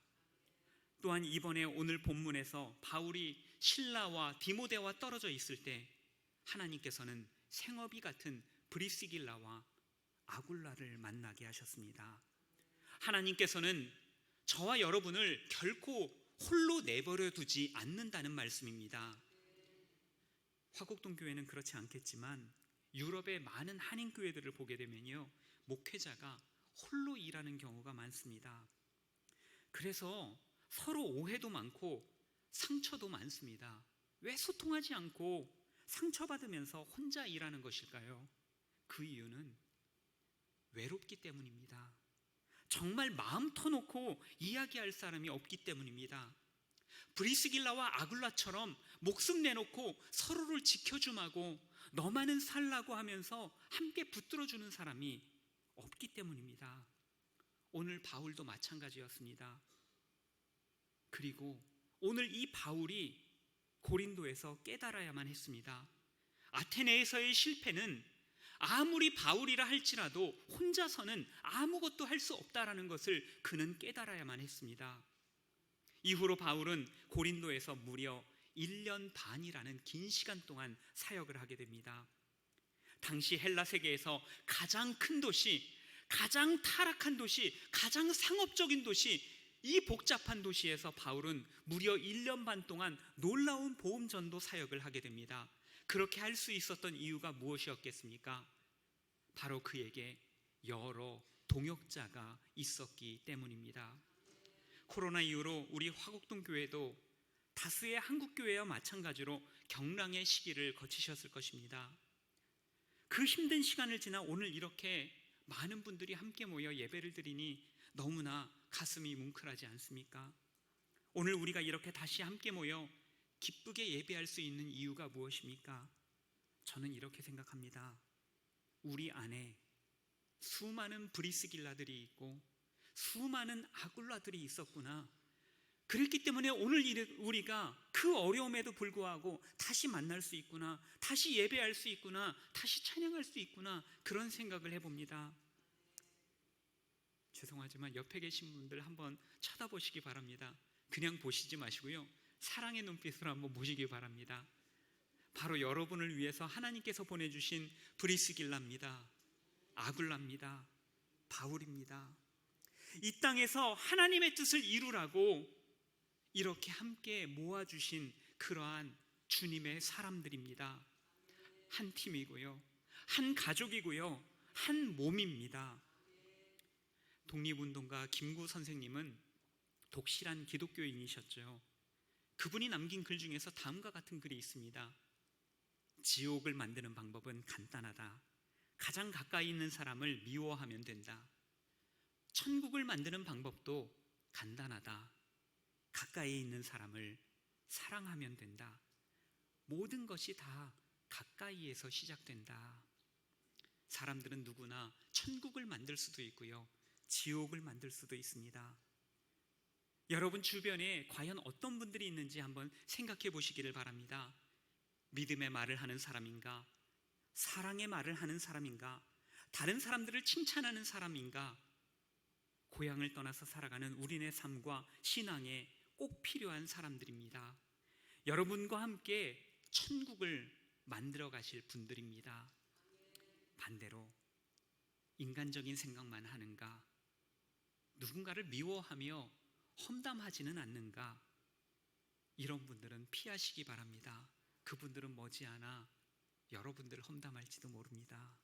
또한 이번에 오늘 본문에서 바울이 신라와 디모데와 떨어져 있을 때 하나님께서는 생업이 같은 브리스길라와 아굴라를 만나게 하셨습니다. 하나님께서는 저와 여러분을 결코 홀로 내버려 두지 않는다는 말씀입니다. 화곡동 교회는 그렇지 않겠지만 유럽의 많은 한인교회들을 보게 되면요, 목회자가 홀로 일하는 경우가 많습니다. 그래서 서로 오해도 많고 상처도 많습니다. 왜 소통하지 않고 상처받으면서 혼자 일하는 것일까요? 그 이유는 외롭기 때문입니다. 정말 마음 터놓고 이야기할 사람이 없기 때문입니다. 브리스길라와 아굴라처럼 목숨 내놓고 서로를 지켜줌하고 너만은 살라고 하면서 함께 붙들어주는 사람이 없기 때문입니다. 오늘 바울도 마찬가지였습니다. 그리고 오늘 이 바울이 고린도에서 깨달아야만 했습니다. 아테네에서의 실패는 아무리 바울이라 할지라도 혼자서는 아무것도 할 수 없다라는 것을 그는 깨달아야만 했습니다. 이후로 바울은 고린도에서 무려 1년 반이라는 긴 시간 동안 사역을 하게 됩니다. 당시 헬라 세계에서 가장 큰 도시, 가장 타락한 도시, 가장 상업적인 도시, 이 복잡한 도시에서 바울은 무려 1년 반 동안 놀라운 복음 전도 사역을 하게 됩니다. 그렇게 할 수 있었던 이유가 무엇이었겠습니까? 바로 그에게 여러 동역자가 있었기 때문입니다. 코로나 이후로 우리 화곡동 교회도 다수의 한국 교회와 마찬가지로 경랑의 시기를 거치셨을 것입니다. 그 힘든 시간을 지나 오늘 이렇게 많은 분들이 함께 모여 예배를 드리니 너무나 가슴이 뭉클하지 않습니까? 오늘 우리가 이렇게 다시 함께 모여 기쁘게 예배할 수 있는 이유가 무엇입니까? 저는 이렇게 생각합니다. 우리 안에 수많은 브리스길라들이 있고 수많은 아굴라들이 있었구나. 그랬기 때문에 오늘 우리가 그 어려움에도 불구하고 다시 만날 수 있구나, 다시 예배할 수 있구나, 다시 찬양할 수 있구나, 그런 생각을 해봅니다. 죄송하지만 옆에 계신 분들 한번 쳐다보시기 바랍니다. 그냥 보시지 마시고요, 사랑의 눈빛으로 한번 보시기 바랍니다. 바로 여러분을 위해서 하나님께서 보내주신 브리스길라입니다. 아굴라입니다. 바울입니다. 이 땅에서 하나님의 뜻을 이루라고 이렇게 함께 모아주신 그러한 주님의 사람들입니다. 한 팀이고요, 한 가족이고요, 한 몸입니다. 독립운동가 김구 선생님은 독실한 기독교인이셨죠. 그분이 남긴 글 중에서 다음과 같은 글이 있습니다. 지옥을 만드는 방법은 간단하다. 가장 가까이 있는 사람을 미워하면 된다. 천국을 만드는 방법도 간단하다. 가까이 있는 사람을 사랑하면 된다. 모든 것이 다 가까이에서 시작된다. 사람들은 누구나 천국을 만들 수도 있고요, 지옥을 만들 수도 있습니다. 여러분 주변에 과연 어떤 분들이 있는지 한번 생각해 보시기를 바랍니다. 믿음의 말을 하는 사람인가? 사랑의 말을 하는 사람인가? 다른 사람들을 칭찬하는 사람인가? 고향을 떠나서 살아가는 우리네 삶과 신앙에 꼭 필요한 사람들입니다. 여러분과 함께 천국을 만들어 가실 분들입니다. 반대로 인간적인 생각만 하는가? 누군가를 미워하며 험담하지는 않는가? 이런 분들은 피하시기 바랍니다. 그분들은 머지않아 여러분들을 험담할지도 모릅니다.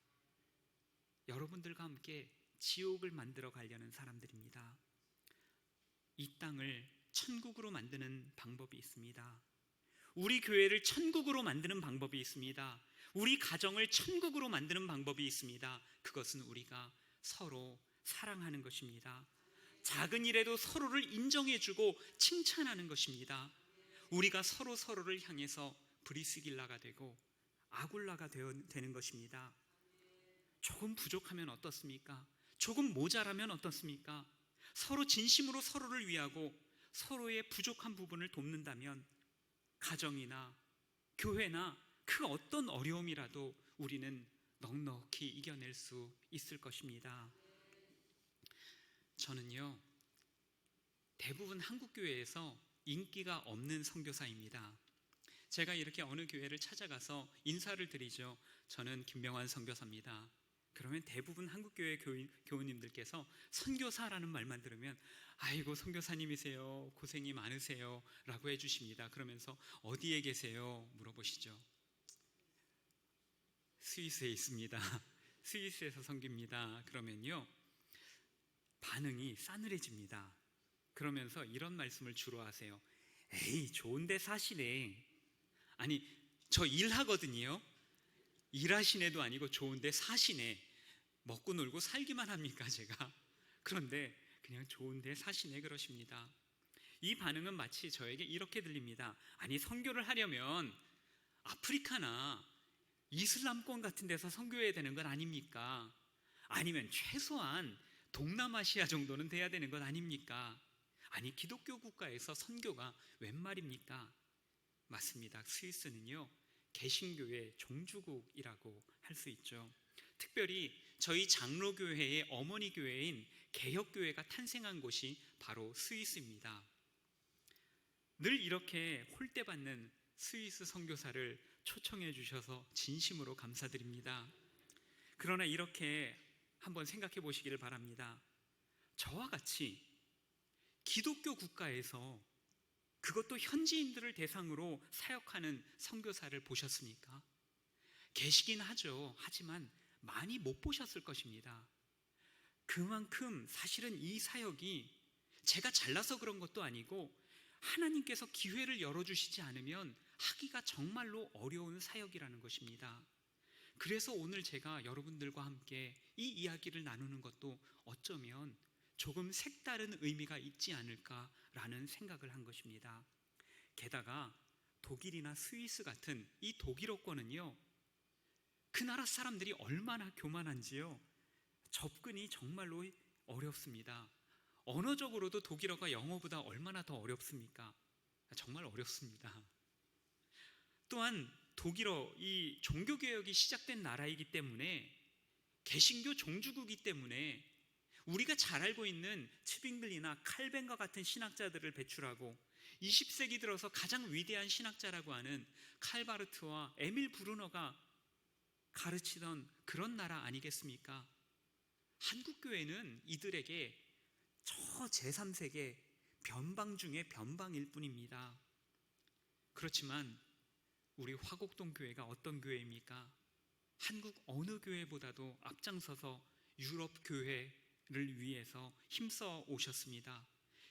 여러분들과 함께 지옥을 만들어 가려는 사람들입니다. 이 땅을 천국으로 만드는 방법이 있습니다. 우리 교회를 천국으로 만드는 방법이 있습니다. 우리 가정을 천국으로 만드는 방법이 있습니다. 그것은 우리가 서로 사랑하는 것입니다. 작은 일에도 서로를 인정해주고 칭찬하는 것입니다. 우리가 서로를 향해서 브리스길라가 되고 아굴라가 되는 것입니다. 조금 부족하면 어떻습니까? 조금 모자라면 어떻습니까? 서로 진심으로 서로를 위하고 서로의 부족한 부분을 돕는다면 가정이나 교회나 그 어떤 어려움이라도 우리는 넉넉히 이겨낼 수 있을 것입니다. 저는요, 대부분 한국교회에서 인기가 없는 선교사입니다. 제가 이렇게 어느 교회를 찾아가서 인사를 드리죠. 저는 김명환 선교사입니다. 그러면 대부분 한국교회 교우님들께서 선교사라는 말만 들으면 아이고 선교사님이세요, 고생이 많으세요 라고 해주십니다. 그러면서 어디에 계세요? 물어보시죠. 스위스에 있습니다. 스위스에서 섬깁니다. 그러면요 반응이 싸늘해집니다. 그러면서 이런 말씀을 주로 하세요. 에이 좋은데 사시네. 아니 저 일하거든요. 일하시네도 아니고 좋은데 사시네. 먹고 놀고 살기만 합니까 제가? 그런데 그냥 좋은데 사시네 그러십니다. 이 반응은 마치 저에게 이렇게 들립니다. 아니 선교를 하려면 아프리카나 이슬람권 같은 데서 선교해야 되는 건 아닙니까? 아니면 최소한 동남아시아 정도는 돼야 되는 것 아닙니까? 아니 기독교 국가에서 선교가 웬 말입니까? 맞습니다. 스위스는요 개신교의 종주국이라고 할 수 있죠. 특별히 저희 장로교회의 어머니 교회인 개혁교회가 탄생한 곳이 바로 스위스입니다. 늘 이렇게 홀대받는 스위스 선교사를 초청해 주셔서 진심으로 감사드립니다. 그러나 이렇게 한번 생각해 보시기를 바랍니다. 저와 같이 기독교 국가에서 그것도 현지인들을 대상으로 사역하는 선교사를 보셨습니까? 계시긴 하죠. 하지만 많이 못 보셨을 것입니다. 그만큼 사실은 이 사역이 제가 잘나서 그런 것도 아니고 하나님께서 기회를 열어주시지 않으면 하기가 정말로 어려운 사역이라는 것입니다. 그래서 오늘 제가 여러분들과 함께 이 이야기를 나누는 것도 어쩌면 조금 색다른 의미가 있지 않을까라는 생각을 한 것입니다. 게다가 독일이나 스위스 같은 이 독일어권은요 그 나라 사람들이 얼마나 교만한지요 접근이 정말로 어렵습니다. 언어적으로도 독일어가 영어보다 얼마나 더 어렵습니까? 정말 어렵습니다. 또한 독일어, 이 종교개혁이 시작된 나라이기 때문에 개신교 종주국이기 때문에 우리가 잘 알고 있는 츠빙글리나 칼벤과 같은 신학자들을 배출하고 20세기 들어서 가장 위대한 신학자라고 하는 칼바르트와 에밀 브루너가 가르치던 그런 나라 아니겠습니까? 한국교회는 이들에게 저 제3세계 변방 중에 변방일 뿐입니다. 그렇지만 우리 화곡동 교회가 어떤 교회입니까? 한국 어느 교회보다도 앞장서서 유럽 교회를 위해서 힘써 오셨습니다.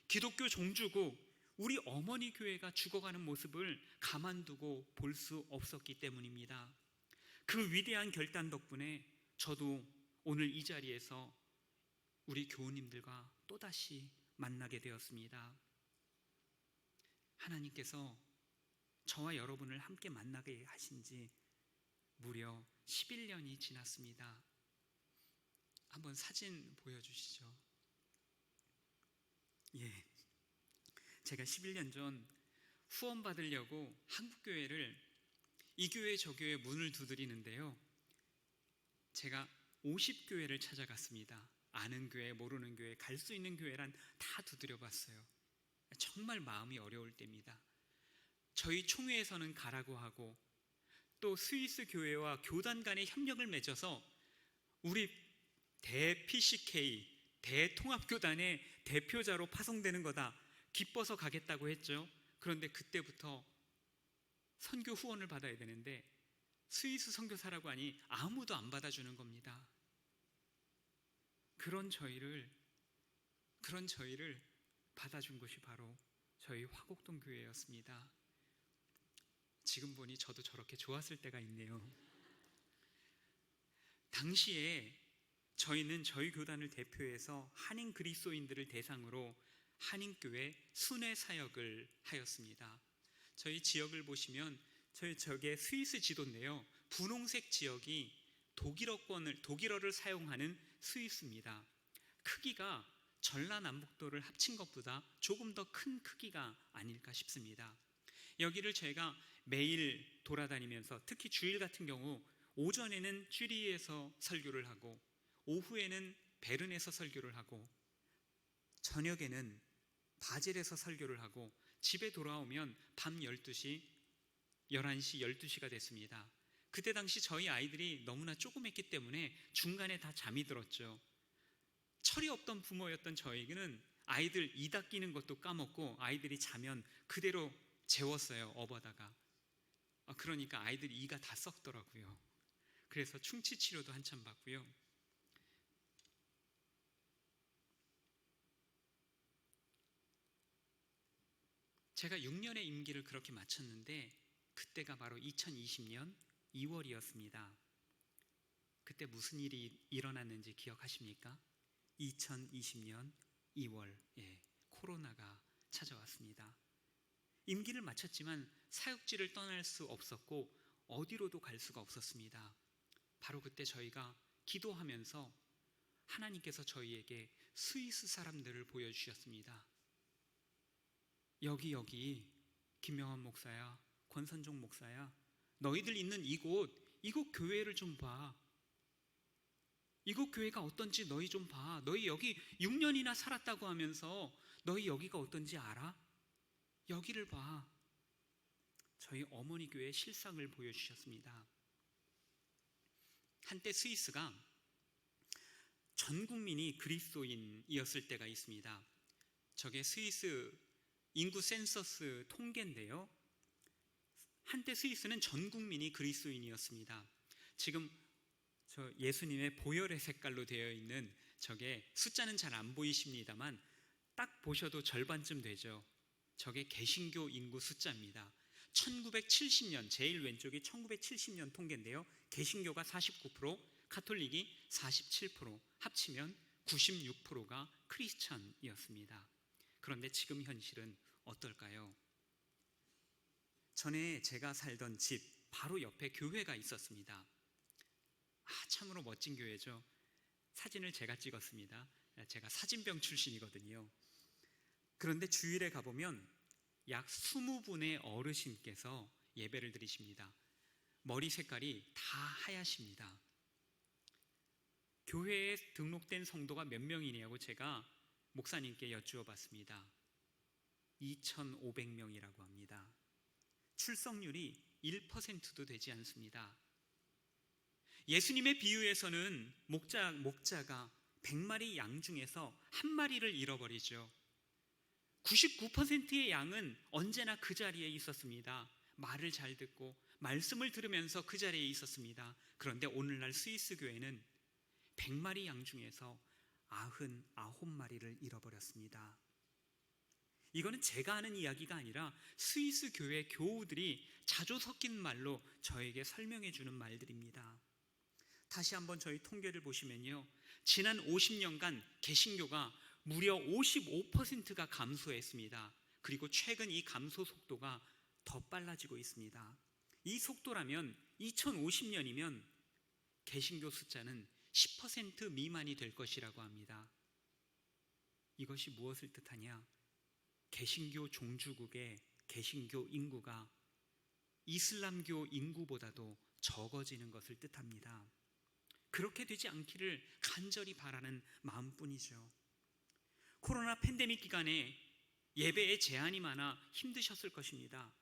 기독교 종주국 우리 어머니 교회가 죽어가는 모습을 가만두고 볼 수 없었기 때문입니다. 그 위대한 결단 덕분에 저도 오늘 이 자리에서 우리 교우님들과 또다시 만나게 되었습니다. 하나님께서 저와 여러분을 함께 만나게 하신 지 무려 11년이 지났습니다. 한번 사진 보여주시죠. 예, 제가 11년 전 후원 받으려고 한국교회를 이 교회 저 교회 문을 두드리는데요, 제가 50교회를 찾아갔습니다. 아는 교회, 모르는 교회, 갈 수 있는 교회란 다 두드려 봤어요. 정말 마음이 어려울 때입니다. 저희 총회에서는 가라고 하고 또 스위스 교회와 교단 간의 협력을 맺어서 우리 대-PCK, 대통합교단의 대표자로 파송되는 거다, 기뻐서 가겠다고 했죠. 그런데 그때부터 선교 후원을 받아야 되는데 스위스 선교사라고 하니 아무도 안 받아주는 겁니다. 그런 저희를 받아준 것이 바로 저희 화곡동 교회였습니다. 지금 보니 저도 저렇게 좋았을 때가 있네요. 당시에 저희는 저희 교단을 대표해서 한인 그리스도인들을 대상으로 한인교회 순회 사역을 하였습니다. 저희 지역을 보시면 저게 스위스 지도인데요, 분홍색 지역이 독일어를 사용하는 스위스입니다. 크기가 전라남북도를 합친 것보다 조금 더 큰 크기가 아닐까 싶습니다. 여기를 저희가 매일 돌아다니면서 특히 주일 같은 경우 오전에는 쥐리히에서 설교를 하고 오후에는 베른에서 설교를 하고 저녁에는 바젤에서 설교를 하고 집에 돌아오면 밤 12시, 11시, 12시가 됐습니다. 그때 당시 저희 아이들이 너무나 조그맸기 때문에 중간에 다 잠이 들었죠. 철이 없던 부모였던 저에게는 아이들 이 닦이는 것도 까먹고 아이들이 자면 그대로 재웠어요, 업어다가. 그러니까 아이들 이가 다 썩더라고요. 그래서 충치 치료도 한참 받고요. 제가 6년의 임기를 그렇게 마쳤는데 그때가 바로 2020년 2월이었습니다. 그때 무슨 일이 일어났는지 기억하십니까? 2020년 2월, 코로나가 찾아왔습니다. 임기를 마쳤지만 사역지를 떠날 수 없었고 어디로도 갈 수가 없었습니다. 바로 그때 저희가 기도하면서 하나님께서 저희에게 스위스 사람들을 보여주셨습니다. 여기 김명환 목사야, 권선종 목사야, 너희들 있는 이곳 교회를 좀 봐. 이곳 교회가 어떤지 너희 좀 봐. 너희 여기 6년이나 살았다고 하면서 너희 여기가 어떤지 알아? 여기를 봐. 저희 어머니 교회 실상을 보여주셨습니다. 한때 스위스가 전 국민이 그리스도인이었을 때가 있습니다. 저게 스위스 인구 센서스 통계인데요. 한때 스위스는 전 국민이 그리스도인이었습니다. 지금 저 예수님의 보혈의 색깔로 되어 있는 저게 숫자는 잘 안 보이십니다만 딱 보셔도 절반쯤 되죠. 저게 개신교 인구 숫자입니다. 1970년, 제일 왼쪽이 1970년 통계인데요. 개신교가 49%, 카톨릭이 47%, 합치면 96%가 크리스천이었습니다. 그런데 지금 현실은 어떨까요? 전에 제가 살던 집 바로 옆에 교회가 있었습니다. 참으로 멋진 교회죠. 사진을 제가 찍었습니다. 제가 사진병 출신이거든요. 그런데 주일에 가보면 약 20분의 어르신께서 예배를 드리십니다. 머리 색깔이 다 하얗십니다. 교회에 등록된 성도가 몇 명이냐고 제가 목사님께 여쭈어 봤습니다. 2,500명이라고 합니다. 출석률이 1%도 되지 않습니다. 예수님의 비유에서는 목자가 100마리 양 중에서 한 마리를 잃어버리죠. 99%의 양은 언제나 그 자리에 있었습니다. 말을 잘 듣고 말씀을 들으면서 그 자리에 있었습니다. 그런데 오늘날 스위스 교회는 100마리 양 중에서 99마리를 잃어버렸습니다. 이거는 제가 하는 이야기가 아니라 스위스 교회 교우들이 자주 섞인 말로 저에게 설명해 주는 말들입니다. 다시 한번 저희 통계를 보시면요, 지난 50년간 개신교가 무려 55%가 감소했습니다. 그리고 최근 이 감소 속도가 더 빨라지고 있습니다. 이 속도라면 2050년이면 개신교 숫자는 10% 미만이 될 것이라고 합니다. 이것이 무엇을 뜻하냐? 개신교 종주국의 개신교 인구가 이슬람교 인구보다도 적어지는 것을 뜻합니다. 그렇게 되지 않기를 간절히 바라는 마음뿐이죠. 코로나 팬데믹 기간에 예배에 제한이 많아 힘드셨을 것입니다.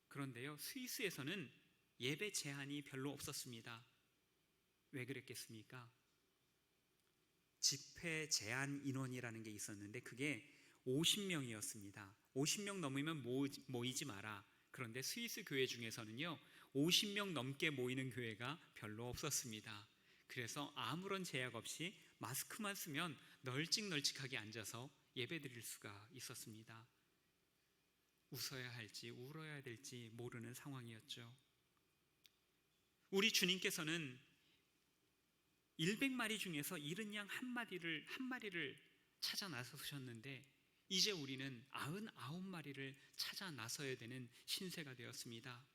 그런데요, 스위스에서는 예배 제한이 별로 없었습니다. 왜 그랬겠습니까? 집회 제한 인원이라는 게 있었는데 그게 50명이었습니다. 50명 넘으면 모이지 마라. 그런데 스위스 교회 중에서는요, 50명 넘게 모이는 교회가 별로 없었습니다. 그래서 아무런 제약 없이 마스크만 쓰면 널찍널찍하게 앉아서 예배 드릴 수가 있었습니다. 웃어야 할지 울어야 될지 모르는 상황이었죠. 우리 주님께서는 100마리 중에서 잃은 양 한 마리를 찾아 나서셨는데 이제 우리는 99마리를 찾아 나서야 되는 신세가 되었습니다.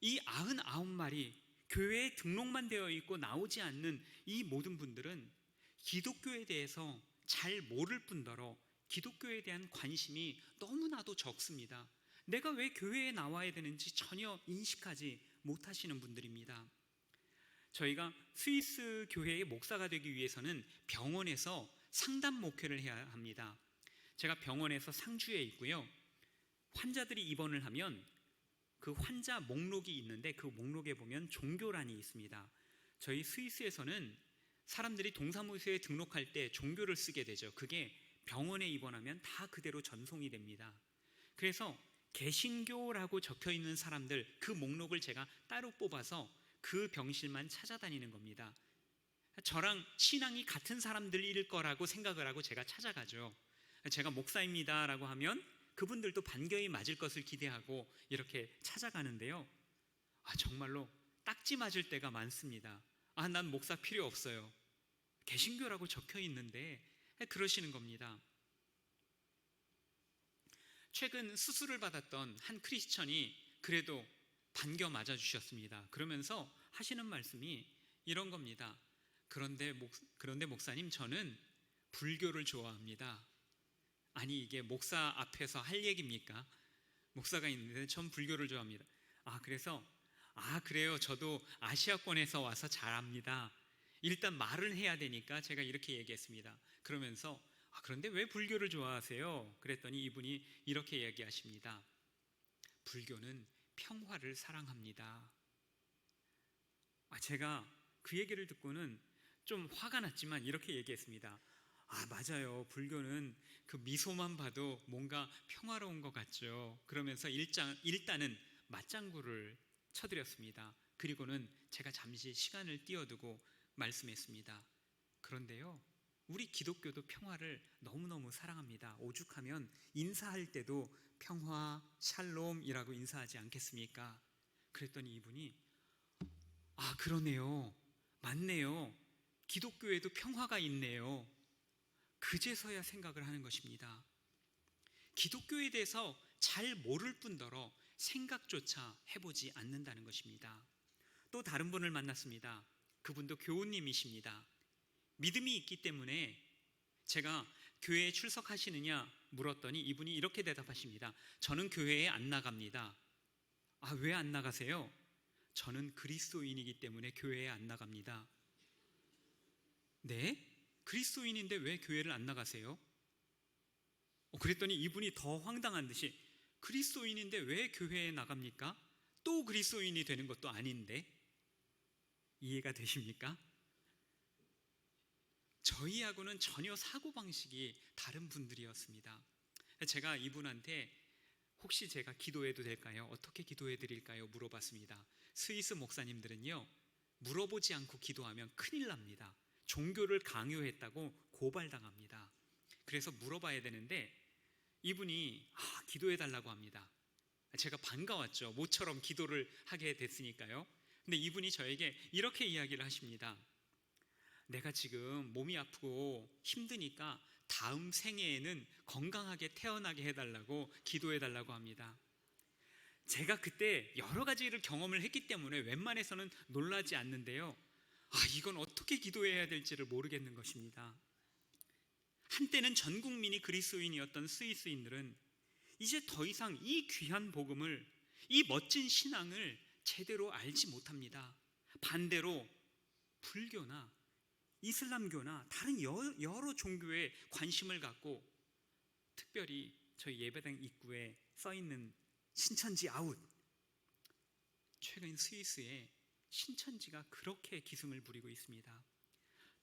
이 99마리, 교회에 등록만 되어 있고 나오지 않는 이 모든 분들은 기독교에 대해서 잘 모를 뿐더러 기독교에 대한 관심이 너무나도 적습니다. 내가 왜 교회에 나와야 되는지 전혀 인식하지 못하시는 분들입니다. 저희가 스위스 교회의 목사가 되기 위해서는 병원에서 상담 목회를 해야 합니다. 제가 병원에서 상주에 있고요. 환자들이 입원을 하면 그 환자 목록이 있는데 그 목록에 보면 종교란이 있습니다. 저희 스위스에서는 사람들이 동사무소에 등록할 때 종교를 쓰게 되죠. 그게 병원에 입원하면 다 그대로 전송이 됩니다. 그래서 개신교라고 적혀 있는 사람들 그 목록을 제가 따로 뽑아서 그 병실만 찾아다니는 겁니다. 저랑 신앙이 같은 사람들일 거라고 생각을 하고 제가 찾아가죠. 제가 목사입니다라고 하면 그분들도 반겨이 맞을 것을 기대하고 이렇게 찾아가는데요. 정말로 딱지 맞을 때가 많습니다. 난 목사 필요 없어요. 개신교라고 적혀 있는데 그러시는 겁니다. 최근 수술을 받았던 한 크리스천이 그래도 반겨 맞아 주셨습니다. 그러면서 하시는 말씀이 이런 겁니다. 그런데 목사님, 저는 불교를 좋아합니다. 아니, 이게 목사 앞에서 할 얘기입니까? 목사가 있는데 전 불교를 좋아합니다. 그래서 그래요. 저도 아시아권에서 와서 잘 압니다. 일단 말을 해야 되니까 제가 이렇게 얘기했습니다. 그러면서 그런데 왜 불교를 좋아하세요? 그랬더니 이분이 이렇게 얘기하십니다. 불교는 평화를 사랑합니다. 제가 그 얘기를 듣고는 좀 화가 났지만 이렇게 얘기했습니다. 맞아요. 불교는 그 미소만 봐도 뭔가 평화로운 것 같죠. 그러면서 일단은 맞장구를 쳐드렸습니다. 그리고는 제가 잠시 시간을 띄워두고 말씀했습니다. 그런데요, 우리 기독교도 평화를 너무너무 사랑합니다. 오죽하면 인사할 때도 평화, 샬롬이라고 인사하지 않겠습니까? 그랬더니 이분이 그러네요. 맞네요. 기독교에도 평화가 있네요. 그제서야 생각을 하는 것입니다. 기독교에 대해서 잘 모를 뿐더러 생각조차 해보지 않는다는 것입니다. 또 다른 분을 만났습니다. 그분도 교우님이십니다. 믿음이 있기 때문에 제가 교회에 출석하시느냐 물었더니 이분이 이렇게 대답하십니다. 저는 교회에 안 나갑니다. 왜 안 나가세요? 저는 그리스도인이기 때문에 교회에 안 나갑니다. 네? 그리스도인인데 왜 교회를 안 나가세요? 그랬더니 이분이 더 황당한 듯이 그리스도인인데 왜 교회에 나갑니까? 또 그리스도인이 되는 것도 아닌데. 이해가 되십니까? 저희하고는 전혀 사고방식이 다른 분들이었습니다. 제가 이분한테 혹시 제가 기도해도 될까요? 어떻게 기도해 드릴까요? 물어봤습니다. 스위스 목사님들은요, 물어보지 않고 기도하면 큰일 납니다. 종교를 강요했다고 고발당합니다. 그래서 물어봐야 되는데 이분이 기도해 달라고 합니다. 제가 반가웠죠. 모처럼 기도를 하게 됐으니까요. 근데 이분이 저에게 이렇게 이야기를 하십니다. 내가 지금 몸이 아프고 힘드니까 다음 생애에는 건강하게 태어나게 해달라고 기도해 달라고 합니다. 제가 그때 여러 가지를 경험을 했기 때문에 웬만해서는 놀라지 않는데요. 이건 어떻게 기도해야 될지를 모르겠는 것입니다. 한때는 전 국민이 그리스도인이었던 스위스인들은 이제 더 이상 이 귀한 복음을, 이 멋진 신앙을 제대로 알지 못합니다. 반대로 불교나 이슬람교나 다른 여러 종교에 관심을 갖고, 특별히 저희 예배당 입구에 써있는 신천지 아웃, 최근 스위스에 신천지가 그렇게 기승을 부리고 있습니다.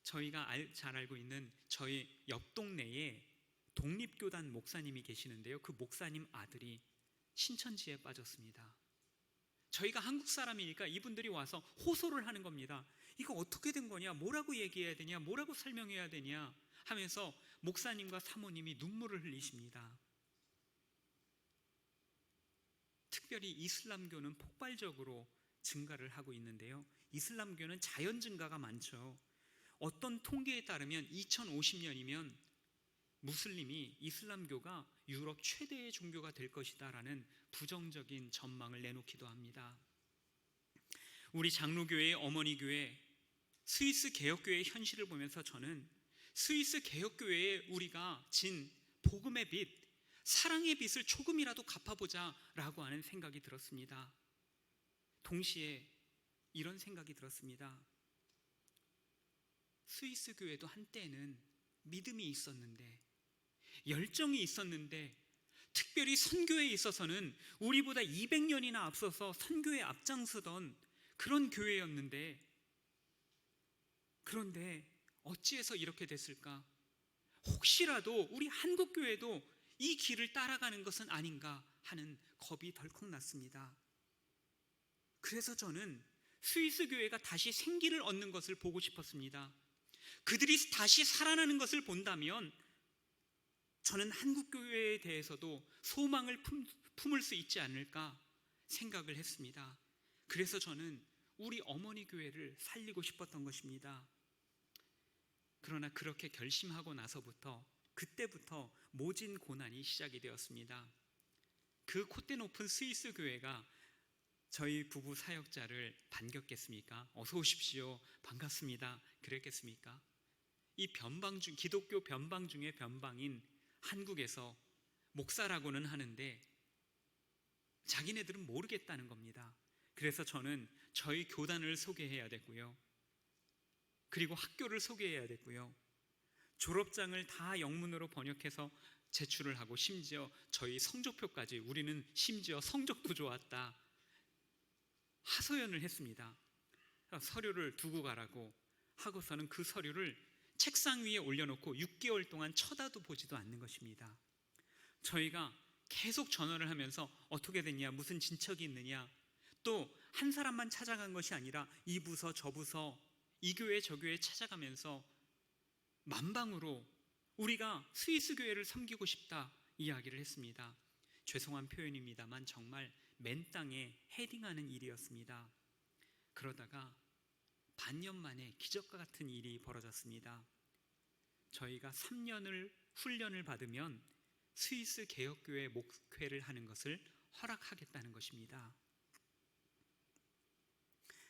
저희가 잘 알고 있는 저희 옆 동네에 독립교단 목사님이 계시는데요, 그 목사님 아들이 신천지에 빠졌습니다. 저희가 한국 사람이니까 이분들이 와서 호소를 하는 겁니다. 이거 어떻게 된 거냐, 뭐라고 얘기해야 되냐, 뭐라고 설명해야 되냐 하면서 목사님과 사모님이 눈물을 흘리십니다. 특별히 이슬람교는 폭발적으로 증가를 하고 있는데요, 이슬람교는 자연 증가가 많죠. 어떤 통계에 따르면 2050년이면 무슬림이 이슬람교가 유럽 최대의 종교가 될 것이다 라는 부정적인 전망을 내놓기도 합니다. 우리 장로교회, 어머니 교회, 스위스 개혁교회의 현실을 보면서 저는 스위스 개혁교회에 우리가 진 복음의 빛, 사랑의 빛을 조금이라도 갚아보자 라고 하는 생각이 들었습니다. 동시에 이런 생각이 들었습니다. 스위스 교회도 한때는 믿음이 있었는데, 열정이 있었는데 특별히 선교에 있어서는 우리보다 200년이나 앞서서 선교에 앞장서던 그런 교회였는데, 그런데 어찌해서 이렇게 됐을까? 혹시라도 우리 한국 교회도 이 길을 따라가는 것은 아닌가 하는 겁이 덜컥 났습니다. 그래서 저는 스위스 교회가 다시 생기를 얻는 것을 보고 싶었습니다. 그들이 다시 살아나는 것을 본다면 저는 한국 교회에 대해서도 소망을 품을 수 있지 않을까 생각을 했습니다. 그래서 저는 우리 어머니 교회를 살리고 싶었던 것입니다. 그러나 그렇게 결심하고 나서부터, 그때부터 모진 고난이 시작이 되었습니다. 그 콧대 높은 스위스 교회가 저희 부부 사역자를 반겼겠습니까? 어서 오십시오, 반갑습니다, 그랬겠습니까? 이 변방 중, 기독교 변방 중에 변방인 한국에서 목사라고는 하는데 자기네들은 모르겠다는 겁니다. 그래서 저는 저희 교단을 소개해야 됐고요, 그리고 학교를 소개해야 됐고요, 졸업장을 다 영문으로 번역해서 제출을 하고, 심지어 저희 성적표까지, 우리는 심지어 성적도 좋았다, 하소연을 했습니다. 서류를 두고 가라고 하고서는 그 서류를 책상 위에 올려놓고 6개월 동안 쳐다도 보지도 않는 것입니다. 저희가 계속 전화를 하면서 어떻게 됐냐, 무슨 진척이 있느냐, 또 한 사람만 찾아간 것이 아니라 이 부서 저 부서, 이 교회 저 교회 찾아가면서 만방으로 우리가 스위스 교회를 섬기고 싶다 이야기를 했습니다. 죄송한 표현입니다만 정말 맨 땅에 헤딩하는 일이었습니다. 그러다가 반년 만에 기적과 같은 일이 벌어졌습니다. 저희가 3년을 훈련을 받으면 스위스 개혁교회 목회를 하는 것을 허락하겠다는 것입니다.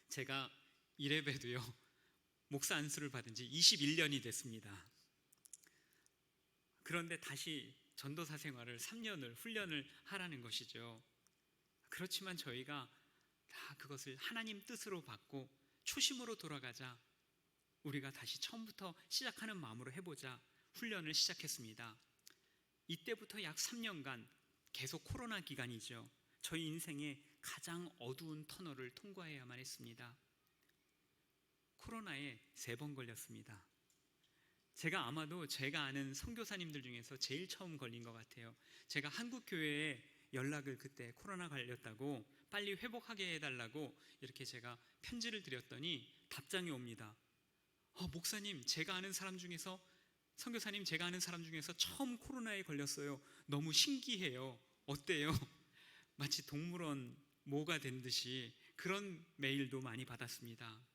제가 이래봬도요, 목사 안수를 받은 지 21년이 됐습니다. 그런데 다시 전도사 생활을 3년을 훈련을 하라는 것이죠. 그렇지만 저희가 다 그것을 하나님 뜻으로 받고 초심으로 돌아가자, 우리가 다시 처음부터 시작하는 마음으로 해보자 훈련을 시작했습니다. 이때부터 약 3년간 계속 코로나 기간이죠. 저희 인생의 가장 어두운 터널을 통과해야만 했습니다. 코로나에 3번 걸렸습니다. 제가 아마도 제가 아는 선교사님들 중에서 제일 처음 걸린 것 같아요. 제가 한국 교회에 연락을, 그때 코로나 걸렸다고 빨리 회복하게 해달라고 이렇게 제가 편지를 드렸더니 답장이 옵니다. 목사님, 제가 아는 사람 중에서, 선교사님, 제가 아는 사람 중에서 처음 코로나에 걸렸어요. 너무 신기해요. 어때요? 마치 동물원 모가 된 듯이 그런 메일도 많이 받았습니다.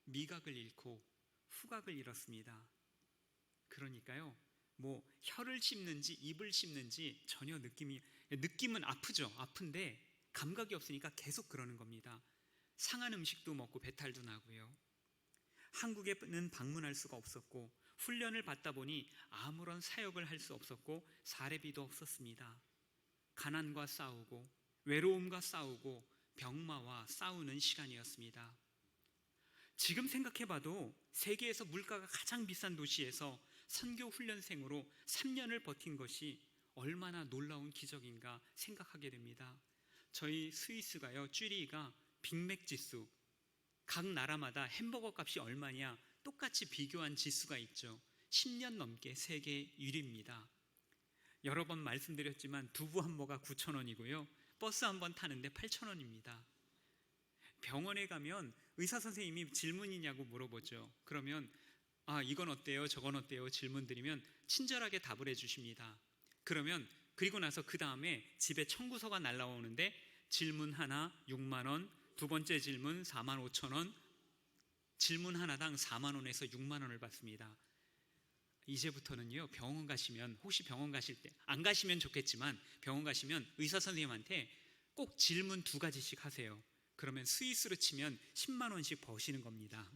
미각을 잃고 후각을 잃었습니다. 그러니까요, 뭐 혀를 씹는지 입을 씹는지 전혀 느낌은 아프죠. 아픈데 감각이 없으니까 계속 그러는 겁니다. 상한 음식도 먹고 배탈도 나고요. 한국에는 방문할 수가 없었고, 훈련을 받다 보니 아무런 사역을 할 수 없었고, 사례비도 없었습니다. 가난과 싸우고 외로움과 싸우고 병마와 싸우는 시간이었습니다. 지금 생각해봐도 세계에서 물가가 가장 비싼 도시에서 선교 훈련생으로 3년을 버틴 것이 얼마나 놀라운 기적인가 생각하게 됩니다. 저희 스위스가요, 쭈리히가 빅맥 지수, 각 나라마다 햄버거 값이 얼마냐 똑같이 비교한 지수가 있죠. 10년 넘게 세계 1위입니다. 여러 번 말씀드렸지만 두부 한 모가 9,000원이고요, 버스 한 번 타는데 8,000원입니다. 병원에 가면 의사 선생님이 질문이냐고 물어보죠. 그러면 이건 어때요? 저건 어때요? 질문 드리면 친절하게 답을 해주십니다. 그리고 나서 그 다음에 집에 청구서가 날라오는데 질문 하나 6만 원, 두 번째 질문 4만 5천 원, 질문 하나당 4만 원에서 6만 원을 받습니다. 이제부터는요, 병원 가시면, 혹시 병원 가실 때, 안 가시면 좋겠지만 병원 가시면 의사 선생님한테 꼭 질문 2가지씩 하세요. 그러면 스위스로 치면 10만 원씩 버시는 겁니다.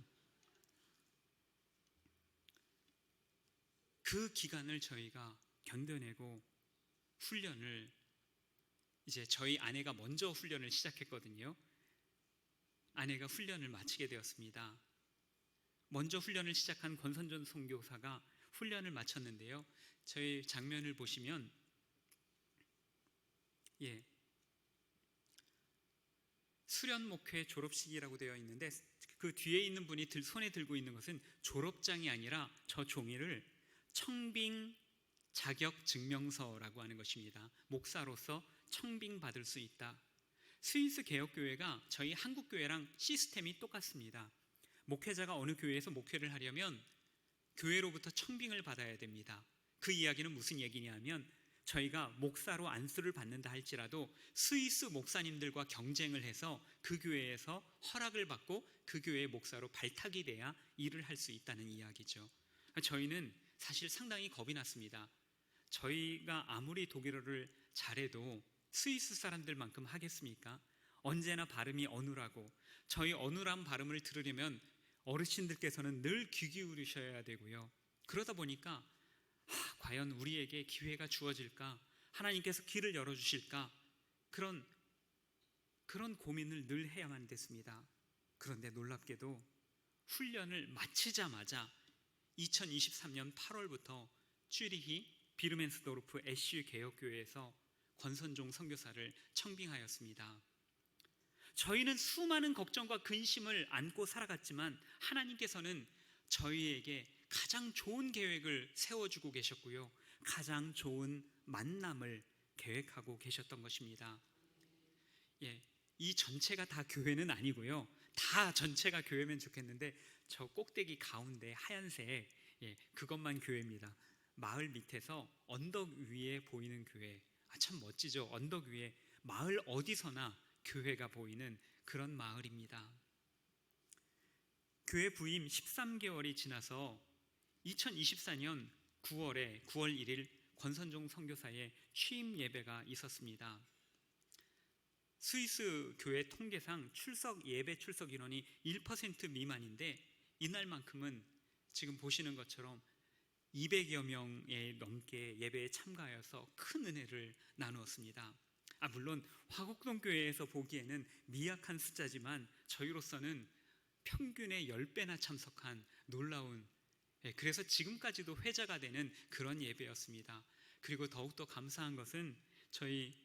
그 기간을 저희가 견뎌내고 훈련을, 이제 저희 아내가 먼저 훈련을 시작했거든요. 아내가 훈련을 마치게 되었습니다. 먼저 훈련을 시작한 권선전 선교사가 훈련을 마쳤는데요, 저희 장면을 보시면 예. 수련 목회 졸업식이라고 되어 있는데 그 뒤에 있는 분이 손에 들고 있는 것은 졸업장이 아니라 저 종이를 청빙 자격 증명서라고 하는 것입니다. 목사로서 청빙 받을 수 있다. 스위스 개혁교회가 저희 한국교회랑 시스템이 똑같습니다. 목회자가 어느 교회에서 목회를 하려면 교회로부터 청빙을 받아야 됩니다. 그 이야기는 무슨 얘기냐 하면 저희가 목사로 안수를 받는다 할지라도 스위스 목사님들과 경쟁을 해서 그 교회에서 허락을 받고 그 교회의 목사로 발탁이 돼야 일을 할 수 있다는 이야기죠. 저희는 사실 상당히 겁이 났습니다. 저희가 아무리 독일어를 잘해도 스위스 사람들만큼 하겠습니까? 언제나 발음이 어눌하고 저희 어눌한 발음을 들으려면 어르신들께서는 늘 귀 기울이셔야 되고요. 그러다 보니까 과연 우리에게 기회가 주어질까? 하나님께서 길을 열어주실까? 그런 고민을 늘 해야만 됐습니다. 그런데 놀랍게도 훈련을 마치자마자 2023년 8월부터 쭈리히 비르멘스도르프 애쉬 개혁교회에서 권선종 선교사를 청빙하였습니다. 저희는 수많은 걱정과 근심을 안고 살아갔지만 하나님께서는 저희에게 가장 좋은 계획을 세워주고 계셨고요, 가장 좋은 만남을 계획하고 계셨던 것입니다. 예, 이 전체가 다 교회는 아니고요, 다 전체가 교회면 좋겠는데 저 꼭대기 가운데 하얀색, 그것만 교회입니다. 마을 밑에서 언덕 위에 보이는 교회, 참 멋지죠. 언덕 위에 마을 어디서나 교회가 보이는 그런 마을입니다. 교회 부임 13개월이 지나서 2024년 9월 1일 권선종 선교사의 취임 예배가 있었습니다. 스위스 교회 통계상 예배 출석 인원이 1% 미만인데 이날만큼은 지금 보시는 것처럼 200여 명에 넘게 예배에 참가하여서 큰 은혜를 나누었습니다. 물론 화곡동 교회에서 보기에는 미약한 숫자지만 저희로서는 평균의 10배나 참석한 놀라운, 그래서 지금까지도 회자가 되는 그런 예배였습니다. 그리고 더욱더 감사한 것은 저희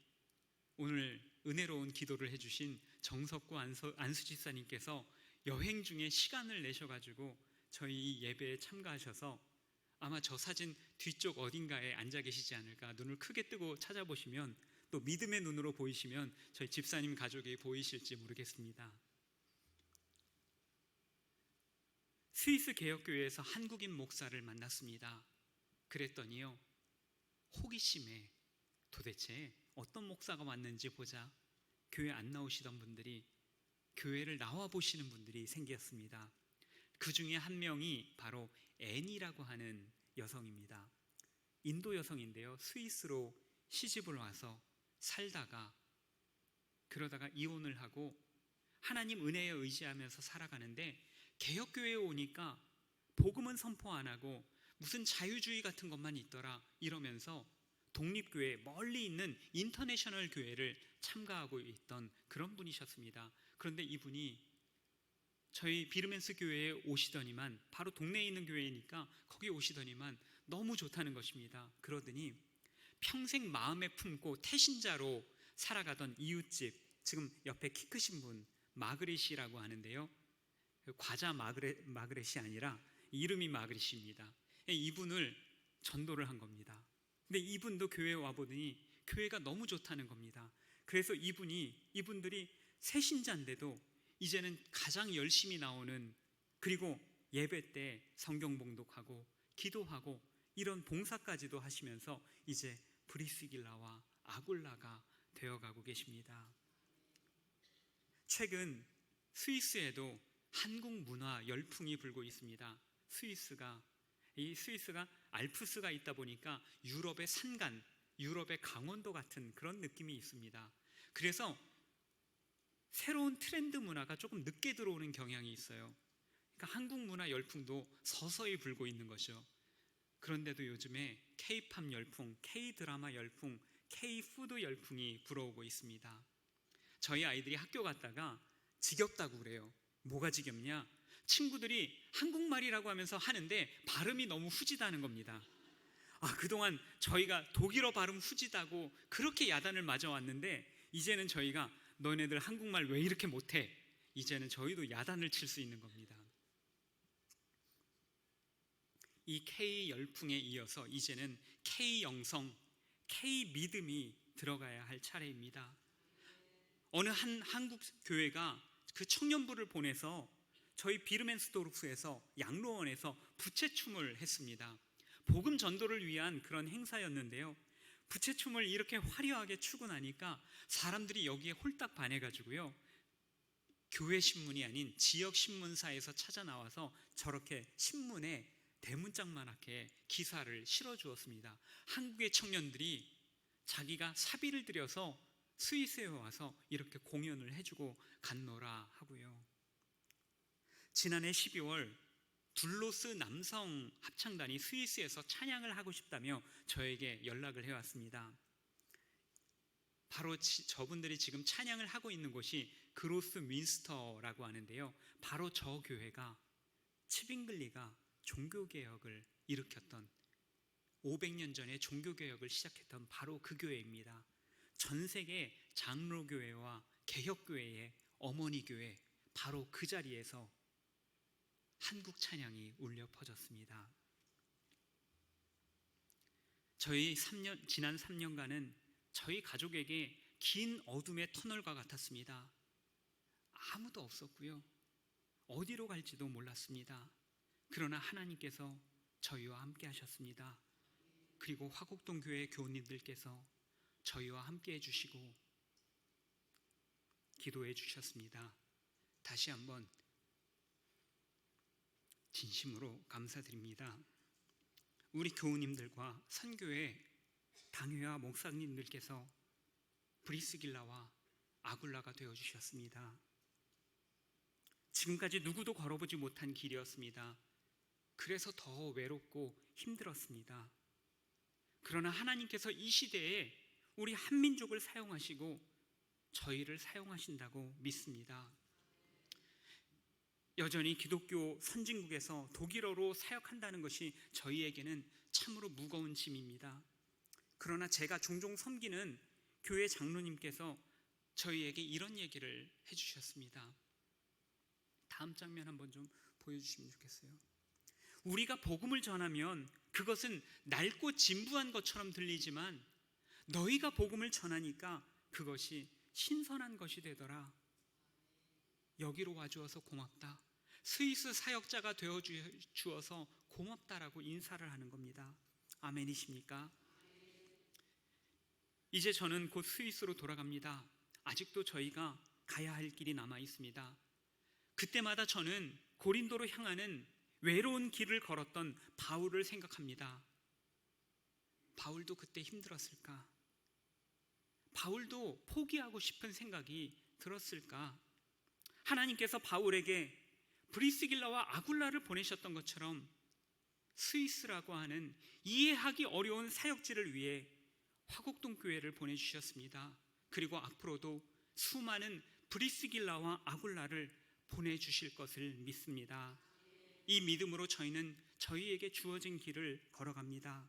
오늘 은혜로운 기도를 해주신 정석구 안수집사님께서 여행 중에 시간을 내셔가지고 저희 예배에 참가하셔서 아마 저 사진 뒤쪽 어딘가에 앉아 계시지 않을까, 눈을 크게 뜨고 찾아보시면 또 믿음의 눈으로 보이시면 저희 집사님 가족이 보이실지 모르겠습니다. 스위스 개혁교회에서 한국인 목사를 만났습니다. 그랬더니요, 호기심에 도대체 어떤 목사가 왔는지 보자 교회 안 나오시던 분들이 교회를 나와 보시는 분들이 생겼습니다. 그 중에 한 명이 바로 앤이라고 하는 여성입니다. 인도 여성인데요, 스위스로 시집을 와서 살다가 그러다가 이혼을 하고 하나님 은혜에 의지하면서 살아가는데 개혁교회에 오니까 복음은 선포 안 하고 무슨 자유주의 같은 것만 있더라 이러면서 독립교회, 멀리 있는 인터내셔널 교회를 참가하고 있던 그런 분이셨습니다. 그런데 이분이 저희 비르멘스 교회에 오시더니만, 바로 동네에 있는 교회니까 거기 오시더니만 너무 좋다는 것입니다. 그러더니 평생 마음에 품고 태신자로 살아가던 이웃집, 지금 옆에 키 크신 분 마그렛이라고 하는데요, 과자 마그렛이 아니라 이름이 마그렛입니다. 이분을 전도를 한 겁니다. 근데 이분도 교회에 와보더니 교회가 너무 좋다는 겁니다. 그래서 이분들이 새신자인데도 이제는 가장 열심히 나오는, 그리고 예배 때 성경 봉독하고 기도하고 이런 봉사까지도 하시면서 이제 브리스길라와 아굴라가 되어가고 계십니다. 최근 스위스에도 한국 문화 열풍이 불고 있습니다. 스위스가 알프스가 있다 보니까 유럽의 산간, 유럽의 강원도 같은 그런 느낌이 있습니다. 그래서 새로운 트렌드 문화가 조금 늦게 들어오는 경향이 있어요. 그러니까 한국 문화 열풍도 서서히 불고 있는 거죠. 그런데도 요즘에 K-팝 열풍, K-드라마 열풍, K-푸드 열풍이 불어오고 있습니다. 저희 아이들이 학교 갔다가 지겹다고 그래요. 뭐가 지겹냐? 친구들이 한국말이라고 하면서 하는데 발음이 너무 후지다는 겁니다. 그동안 저희가 독일어 발음 후지다고 그렇게 야단을 맞아왔는데 이제는 저희가 너네들 한국말 왜 이렇게 못해? 이제는 저희도 야단을 칠 수 있는 겁니다. 이 K 열풍에 이어서 이제는 K 영성, K 믿음이 들어가야 할 차례입니다. 어느 한 한국 교회가 그 청년부를 보내서 저희 비르멘스도르프에서 양로원에서 부채춤을 했습니다. 복음 전도를 위한 그런 행사였는데요. 부채춤을 이렇게 화려하게 추고 나니까 사람들이 여기에 홀딱 반해가지고요. 교회 신문이 아닌 지역 신문사에서 찾아 나와서 저렇게 신문에 대문짝만하게 기사를 실어주었습니다. 한국의 청년들이 자기가 사비를 들여서 스위스에 와서 이렇게 공연을 해주고 갔노라 하고요. 지난해 12월 둘로스 남성 합창단이 스위스에서 찬양을 하고 싶다며 저에게 연락을 해왔습니다. 바로 저분들이 지금 찬양을 하고 있는 곳이 그로스 민스터라고 하는데요. 바로 저 교회가 츠빙글리가 종교개혁을 일으켰던 500년 전에 종교개혁을 시작했던 바로 그 교회입니다. 전 세계 장로교회와 개혁교회의 어머니 교회, 바로 그 자리에서 한국 찬양이 울려 퍼졌습니다. 저희 지난 3년간은 저희 가족에게 긴 어둠의 터널과 같았습니다. 아무도 없었고요. 어디로 갈지도 몰랐습니다. 그러나 하나님께서 저희와 함께 하셨습니다. 그리고 화곡동 교회 교우님들께서 저희와 함께 해주시고 기도해 주셨습니다. 다시 한번 진심으로 감사드립니다. 우리 교우님들과 선교회 당회와 목사님들께서 브리스길라와 아굴라가 되어주셨습니다. 지금까지 누구도 걸어보지 못한 길이었습니다. 그래서 더 외롭고 힘들었습니다. 그러나 하나님께서 이 시대에 우리 한민족을 사용하시고 저희를 사용하신다고 믿습니다. 여전히 기독교 선진국에서 독일어로 사역한다는 것이 저희에게는 참으로 무거운 짐입니다. 그러나 제가 종종 섬기는 교회 장로님께서 저희에게 이런 얘기를 해주셨습니다. 다음 장면 한번 좀 보여주시면 좋겠어요. 우리가 복음을 전하면 그것은 낡고 진부한 것처럼 들리지만 너희가 복음을 전하니까 그것이 신선한 것이 되더라. 여기로 와주어서 고맙다. 스위스 사역자가 되어주어서 고맙다라고 인사를 하는 겁니다. 아멘이십니까? 이제 저는 곧 스위스로 돌아갑니다. 아직도 저희가 가야 할 길이 남아 있습니다. 그때마다 저는 고린도로 향하는 외로운 길을 걸었던 바울을 생각합니다. 바울도 그때 힘들었을까? 바울도 포기하고 싶은 생각이 들었을까? 하나님께서 바울에게 브리스길라와 아굴라를 보내셨던 것처럼 스위스라고 하는 이해하기 어려운 사역지를 위해 화곡동 교회를 보내주셨습니다. 그리고 앞으로도 수많은 브리스길라와 아굴라를 보내주실 것을 믿습니다. 이 믿음으로 저희는 저희에게 주어진 길을 걸어갑니다.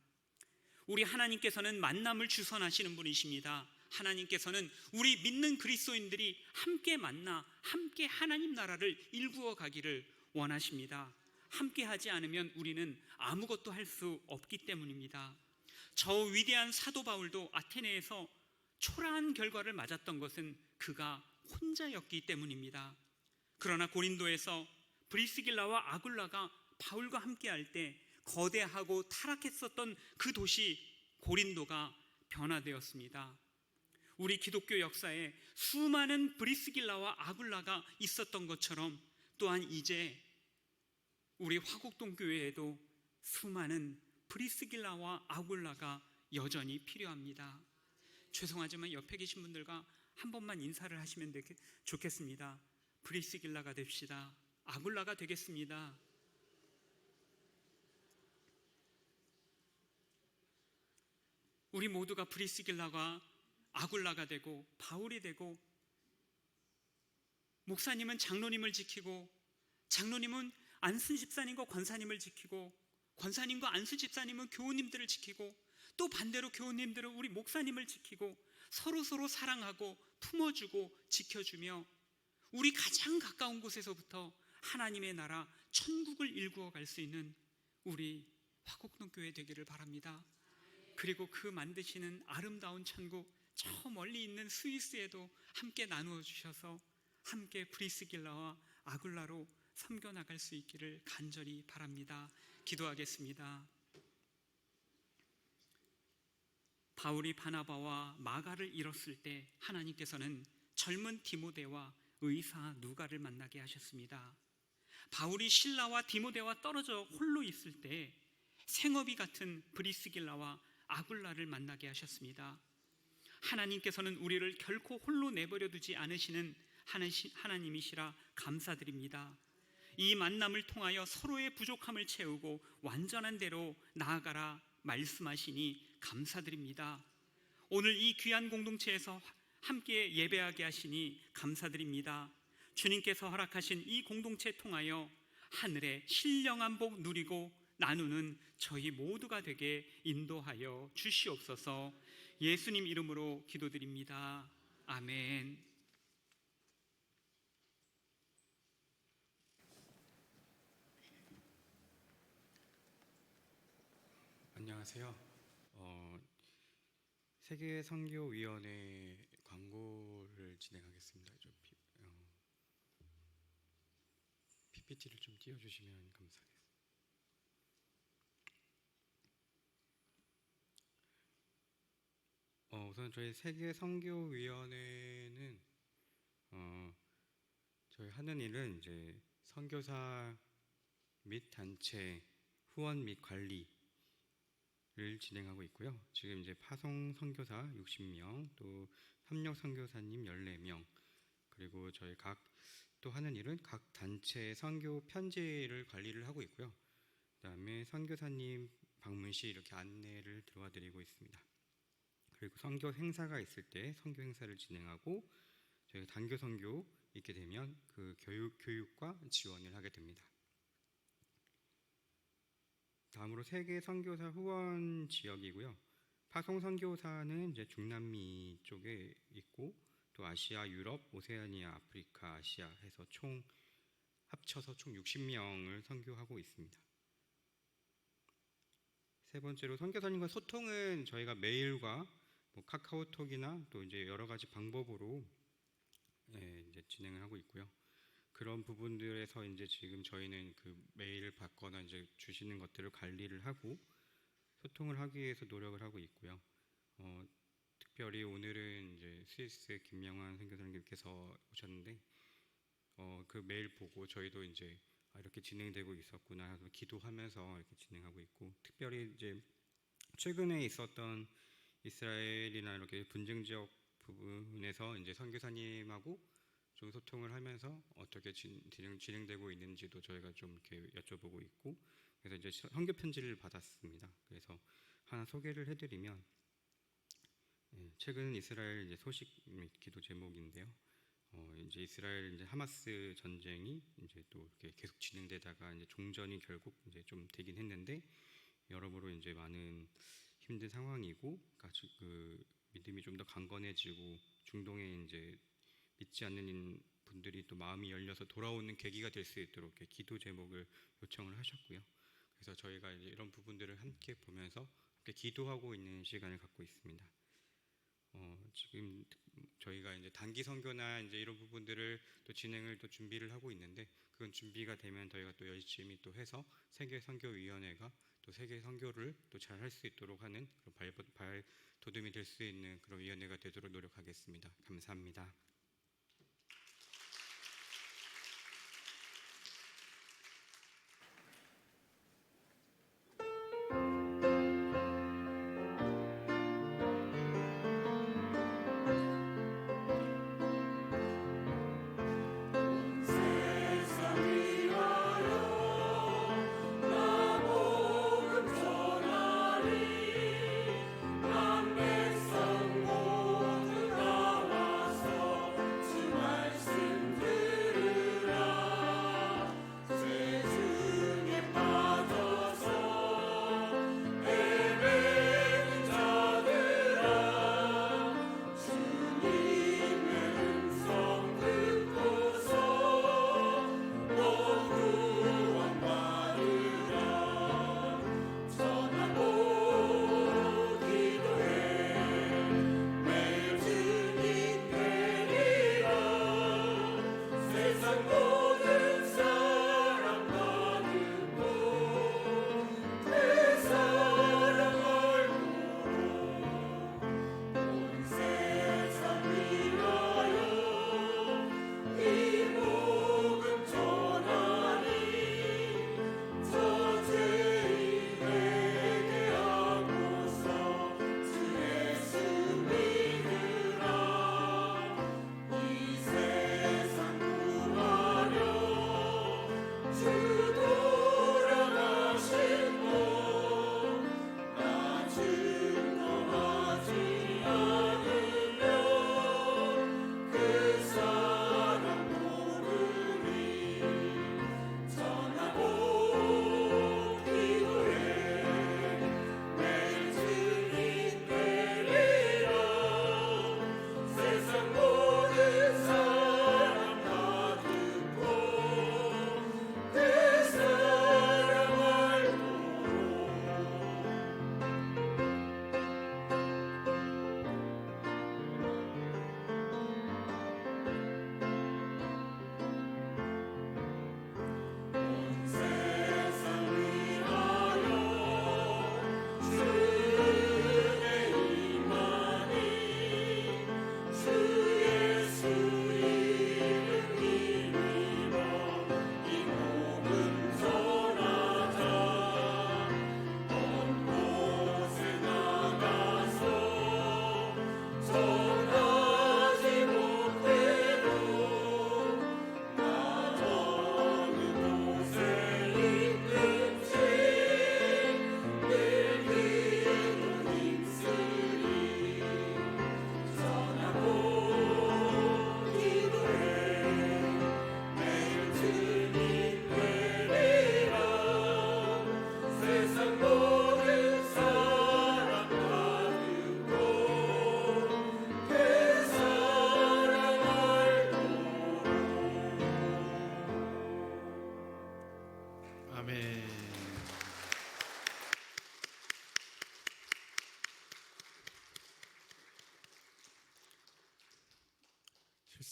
우리 하나님께서는 만남을 주선하시는 분이십니다. 하나님께서는 우리 믿는 그리스도인들이 함께 만나 함께 하나님 나라를 일구어 가기를 원하십니다. 함께 하지 않으면 우리는 아무것도 할 수 없기 때문입니다. 저 위대한 사도 바울도 아테네에서 초라한 결과를 맞았던 것은 그가 혼자였기 때문입니다. 그러나 고린도에서 브리스길라와 아굴라가 바울과 함께 할 때 거대하고 타락했었던 그 도시 고린도가 변화되었습니다. 우리 기독교 역사에 수많은 브리스길라와 아굴라가 있었던 것처럼 또한 이제 우리 화곡동 교회에도 수많은 브리스길라와 아굴라가 여전히 필요합니다. 죄송하지만 옆에 계신 분들과 한 번만 인사를 하시면 좋겠습니다. 브리스길라가 됩시다. 아굴라가 되겠습니다. 우리 모두가 브리스길라가 아굴라가 되고 바울이 되고, 목사님은 장로님을 지키고 장로님은 안순 집사님과 권사님을 지키고 권사님과 안수 집사님은 교우님들을 지키고, 또 반대로 교우님들은 우리 목사님을 지키고, 서로 사랑하고 품어주고 지켜주며 우리 가장 가까운 곳에서부터 하나님의 나라 천국을 일구어 갈 수 있는 우리 화곡동교회 되기를 바랍니다. 그리고 그 만드시는 아름다운 천국, 저 멀리 있는 스위스에도 함께 나누어 주셔서 함께 브리스길라와 아굴라로 섬겨나갈 수 있기를 간절히 바랍니다. 기도하겠습니다. 바울이 바나바와 마가를 잃었을 때 하나님께서는 젊은 디모데와 의사 누가를 만나게 하셨습니다. 바울이 실라와 디모데와 떨어져 홀로 있을 때 생업이 같은 브리스길라와 아굴라를 만나게 하셨습니다. 하나님께서는 우리를 결코 홀로 내버려 두지 않으시는 하나님이시라 감사드립니다. 이 만남을 통하여 서로의 부족함을 채우고 완전한 대로 나아가라 말씀하시니 감사드립니다. 오늘 이 귀한 공동체에서 함께 예배하게 하시니 감사드립니다. 주님께서 허락하신 이 공동체 통하여 하늘의 신령한 복 누리고 나누는 저희 모두가 되게 인도하여 주시옵소서. 예수님 이름으로 기도드립니다. 아멘. 안녕하세요. 세계 선교위원회 광고를 진행하겠습니다. PPT를 좀 띄워주시면 감사하겠습니다. 우선 저희 세계 선교위원회는 저희 하는 일은 이제 선교사 및 단체 후원 및 관리 를 진행하고 있고요. 지금 이제 파송 선교사 60명, 또 협력 선교사님 14명, 그리고 저희 또 하는 일은 각 단체 선교 편지를 관리를 하고 있고요. 그다음에 선교사님 방문 시 이렇게 안내를 들어와 드리고 있습니다. 그리고 선교 행사가 있을 때 선교 행사를 진행하고, 저희 단교 선교 있게 되면 그 교육과 지원을 하게 됩니다. 다음으로 세계 선교사 후원 지역이고요. 파송 선교사는 이제 중남미 쪽에 있고, 또 아시아, 유럽, 오세아니아, 아프리카, 아시아 해서 합쳐서 총 60명을 선교하고 있습니다. 세 번째로 선교사님과 소통은 저희가 메일과 카카오톡이나 또 이제 여러 가지 방법으로 이제 진행을 하고 있고요. 그런 부분들에서 이제 지금 저희는 그 메일을 받거나 이제 주시는 것들을 관리를 하고 소통을 하기 위해서 노력을 하고 있고요. 특별히 오늘은 이제 스위스의 김명환 선교사님께서 오셨는데 그 메일 보고 저희도 이제 이렇게 진행되고 있었구나 해서 기도하면서 이렇게 진행하고 있고, 특별히 이제 최근에 있었던 이스라엘이나 이렇게 분쟁 지역 부분에서 이제 선교사님하고 좀 소통을 하면서 어떻게 진행되고 있는지도 저희가 좀 이렇게 여쭤보고 있고, 그래서 이제 선교 편지를 받았습니다. 그래서 하나 소개를 해드리면, 최근 이스라엘 이제 소식 및 기도 제목인데요. 이제 이스라엘 이제 하마스 전쟁이 이제 또 이렇게 계속 진행되다가 이제 종전이 결국 이제 좀 되긴 했는데, 여러모로 이제 많은 힘든 상황이고, 그 믿음이 좀 더 강건해지고 중동에 이제 믿지 않는 분들이 또 마음이 열려서 돌아오는 계기가 될 수 있도록 이렇게 기도 제목을 요청을 하셨고요. 그래서 저희가 이제 이런 부분들을 함께 보면서 함께 기도하고 있는 시간을 갖고 있습니다. 지금 저희가 이제 단기 선교나 이제 이런 부분들을 또 진행을 또 준비를 하고 있는데, 그건 준비가 되면 저희가 또 열심히 또 해서 세계 선교위원회가 또 세계 선교를 또 잘 할 수 있도록 하는 그런 발돋움이 될 수 있는 그런 위원회가 되도록 노력하겠습니다. 감사합니다. 남 백성 모두 나와서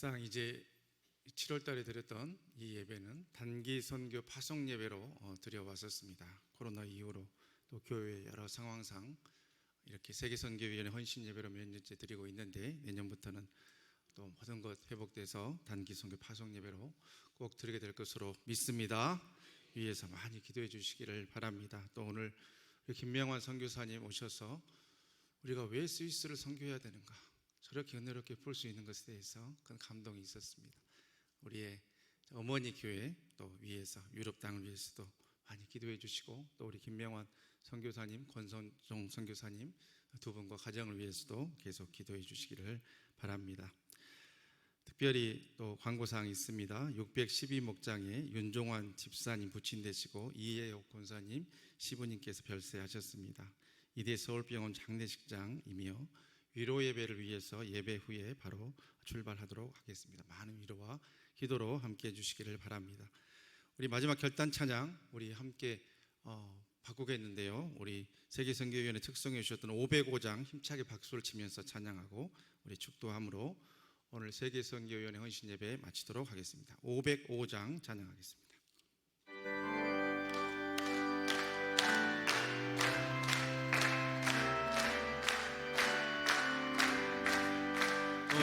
사실상 이제 7월 달에 드렸던 이 예배는 단기 선교 파송 예배로 드려왔었습니다. 코로나 이후로 또 교회 여러 상황상 이렇게 세계선교위원회 헌신 예배로 몇 년째 드리고 있는데, 내년부터는 또 모든 것 회복돼서 단기 선교 파송 예배로 꼭 드리게 될 것으로 믿습니다. 위에서 많이 기도해 주시기를 바랍니다. 또 오늘 김명환 선교사님 오셔서 우리가 왜 스위스를 선교해야 되는가, 저렇게 은혜롭게 볼 수 있는 것에 대해서 큰 감동이 있었습니다. 우리의 어머니 교회 또 위에서 유럽 땅을 위해서도 많이 기도해 주시고, 또 우리 김명환 선교사님, 권선종 선교사님 두 분과 가정을 위해서도 계속 기도해 주시기를 바랍니다. 특별히 또 광고사항이 있습니다. 612목장에 윤종환 집사님 부친 되시고 이혜옥 권사님 시부님께서 별세하셨습니다. 이대 서울병원 장례식장이며 위로 예배를 위해서 예배 후에 바로 출발하도록 하겠습니다. 많은 위로와 기도로 함께 해주시기를 바랍니다. 우리 마지막 결단 찬양 우리 함께 바꾸겠는데요. 우리 세계선교위원회 특송해 주셨던 505장 힘차게 박수를 치면서 찬양하고 우리 축도함으로 오늘 세계선교위원회 헌신 예배 마치도록 하겠습니다. 505장 찬양하겠습니다.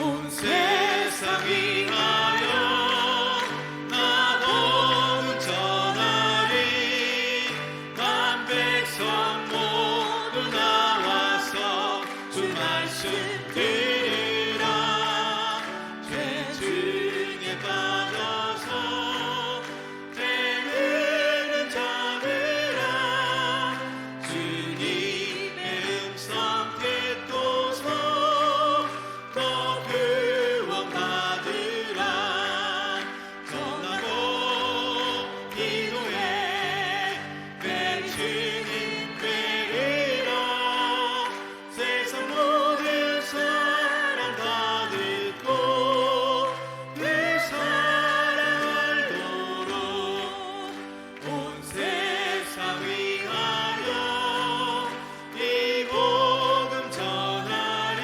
온 세상 위하여 나도 전하리. 만 백성 모두 나와서 주 말씀 들으라. 죄 중에 빠져서 되는 자들아, 주님의 음성 듣고서 더 구원받으라. 전하고 기도해 내 주님 되리라. 세상 모든 사람 다 듣고 그 사랑 알도록 온 세상 위하여 이 복음 전하리.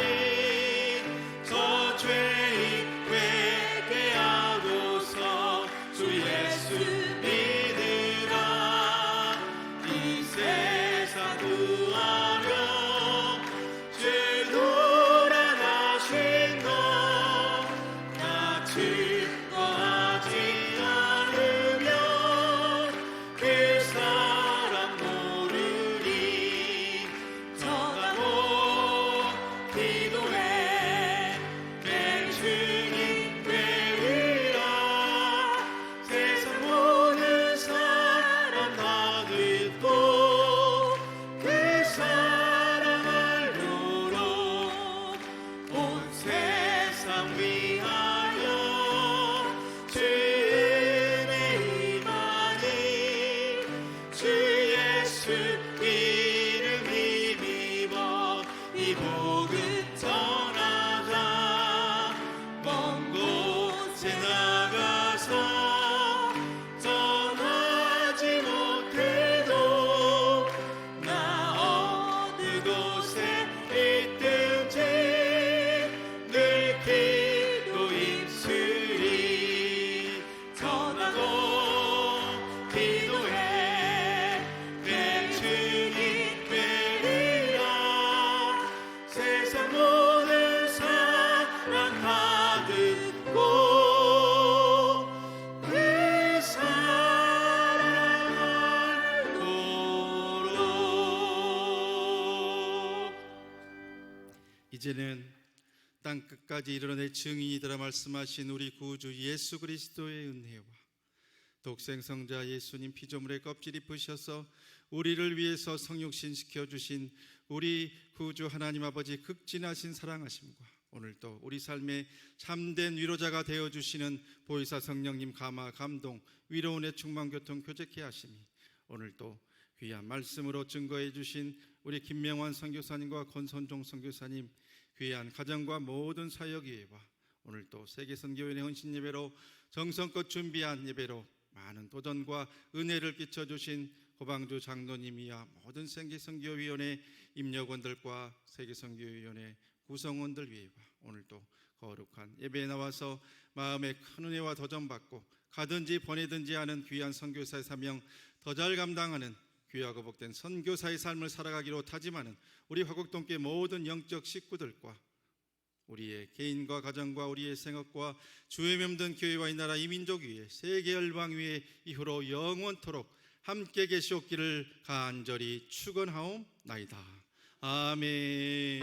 저 죄인 회개하고서 주 예수 믿으라. 이 세상 구하려 주 돌아가신 것 나 증거하지 않으면 그 사람 모르리. 전하고 기도해 내 주님 되리라. 세상 모든 사람 다 듣고 그 사랑 알도록 온 세상 위하여 주 은혜 임하니. 주 예수 이름 힘입어 이 복음 전하자. 먼 곳에 나가서 전하지 못해도 나 어느 곳에 있든지 늘 기도 입술이. 전하고 기도해 내 주님 되리라. 세상 모든 사랑 다 듣고 그 사랑 알도록. 이제는 땅 끝까지 이르러낼 증인이더라 말씀하신 우리 구주 예수 그리스도의 은혜와 독생성자 예수님 피조물의 껍질 입으셔서 우리를 위해서 성육신시켜 주신 우리 구주 하나님 아버지 극진하신 사랑하심과 오늘도 우리 삶의 참된 위로자가 되어주시는 보혜사 성령님 감화 감동 위로운의 충만 교통 교제케 하심이 오늘도 귀한 말씀으로 증거해 주신 우리 김명환 선교사님과 권선종 선교사님 귀한 가정과 모든 사역 예배와 오늘도 세계선교위원회 헌신 예배로 정성껏 준비한 예배로 많은 도전과 은혜를 끼쳐주신 고방주 장로님이야 모든 세계선교위원회 임력원들과 세계선교위원회 구성원들 위해와 오늘도 거룩한 예배에 나와서 마음의 큰 은혜와 도전받고 가든지 보내든지 하는 귀한 선교사의 사명 더 잘 감당하는 귀하고 복된 선교사의 삶을 살아가기로 다짐하는 우리 화곡동교회 모든 영적 식구들과 우리의 개인과 가정과 우리의 생업과 주의 memb든 교회와 이 나라 이 민족 위에 세계 열방 위에 이후로 영원토록 함께 계시옵기를 간절히 축원하옵나이다. 아멘.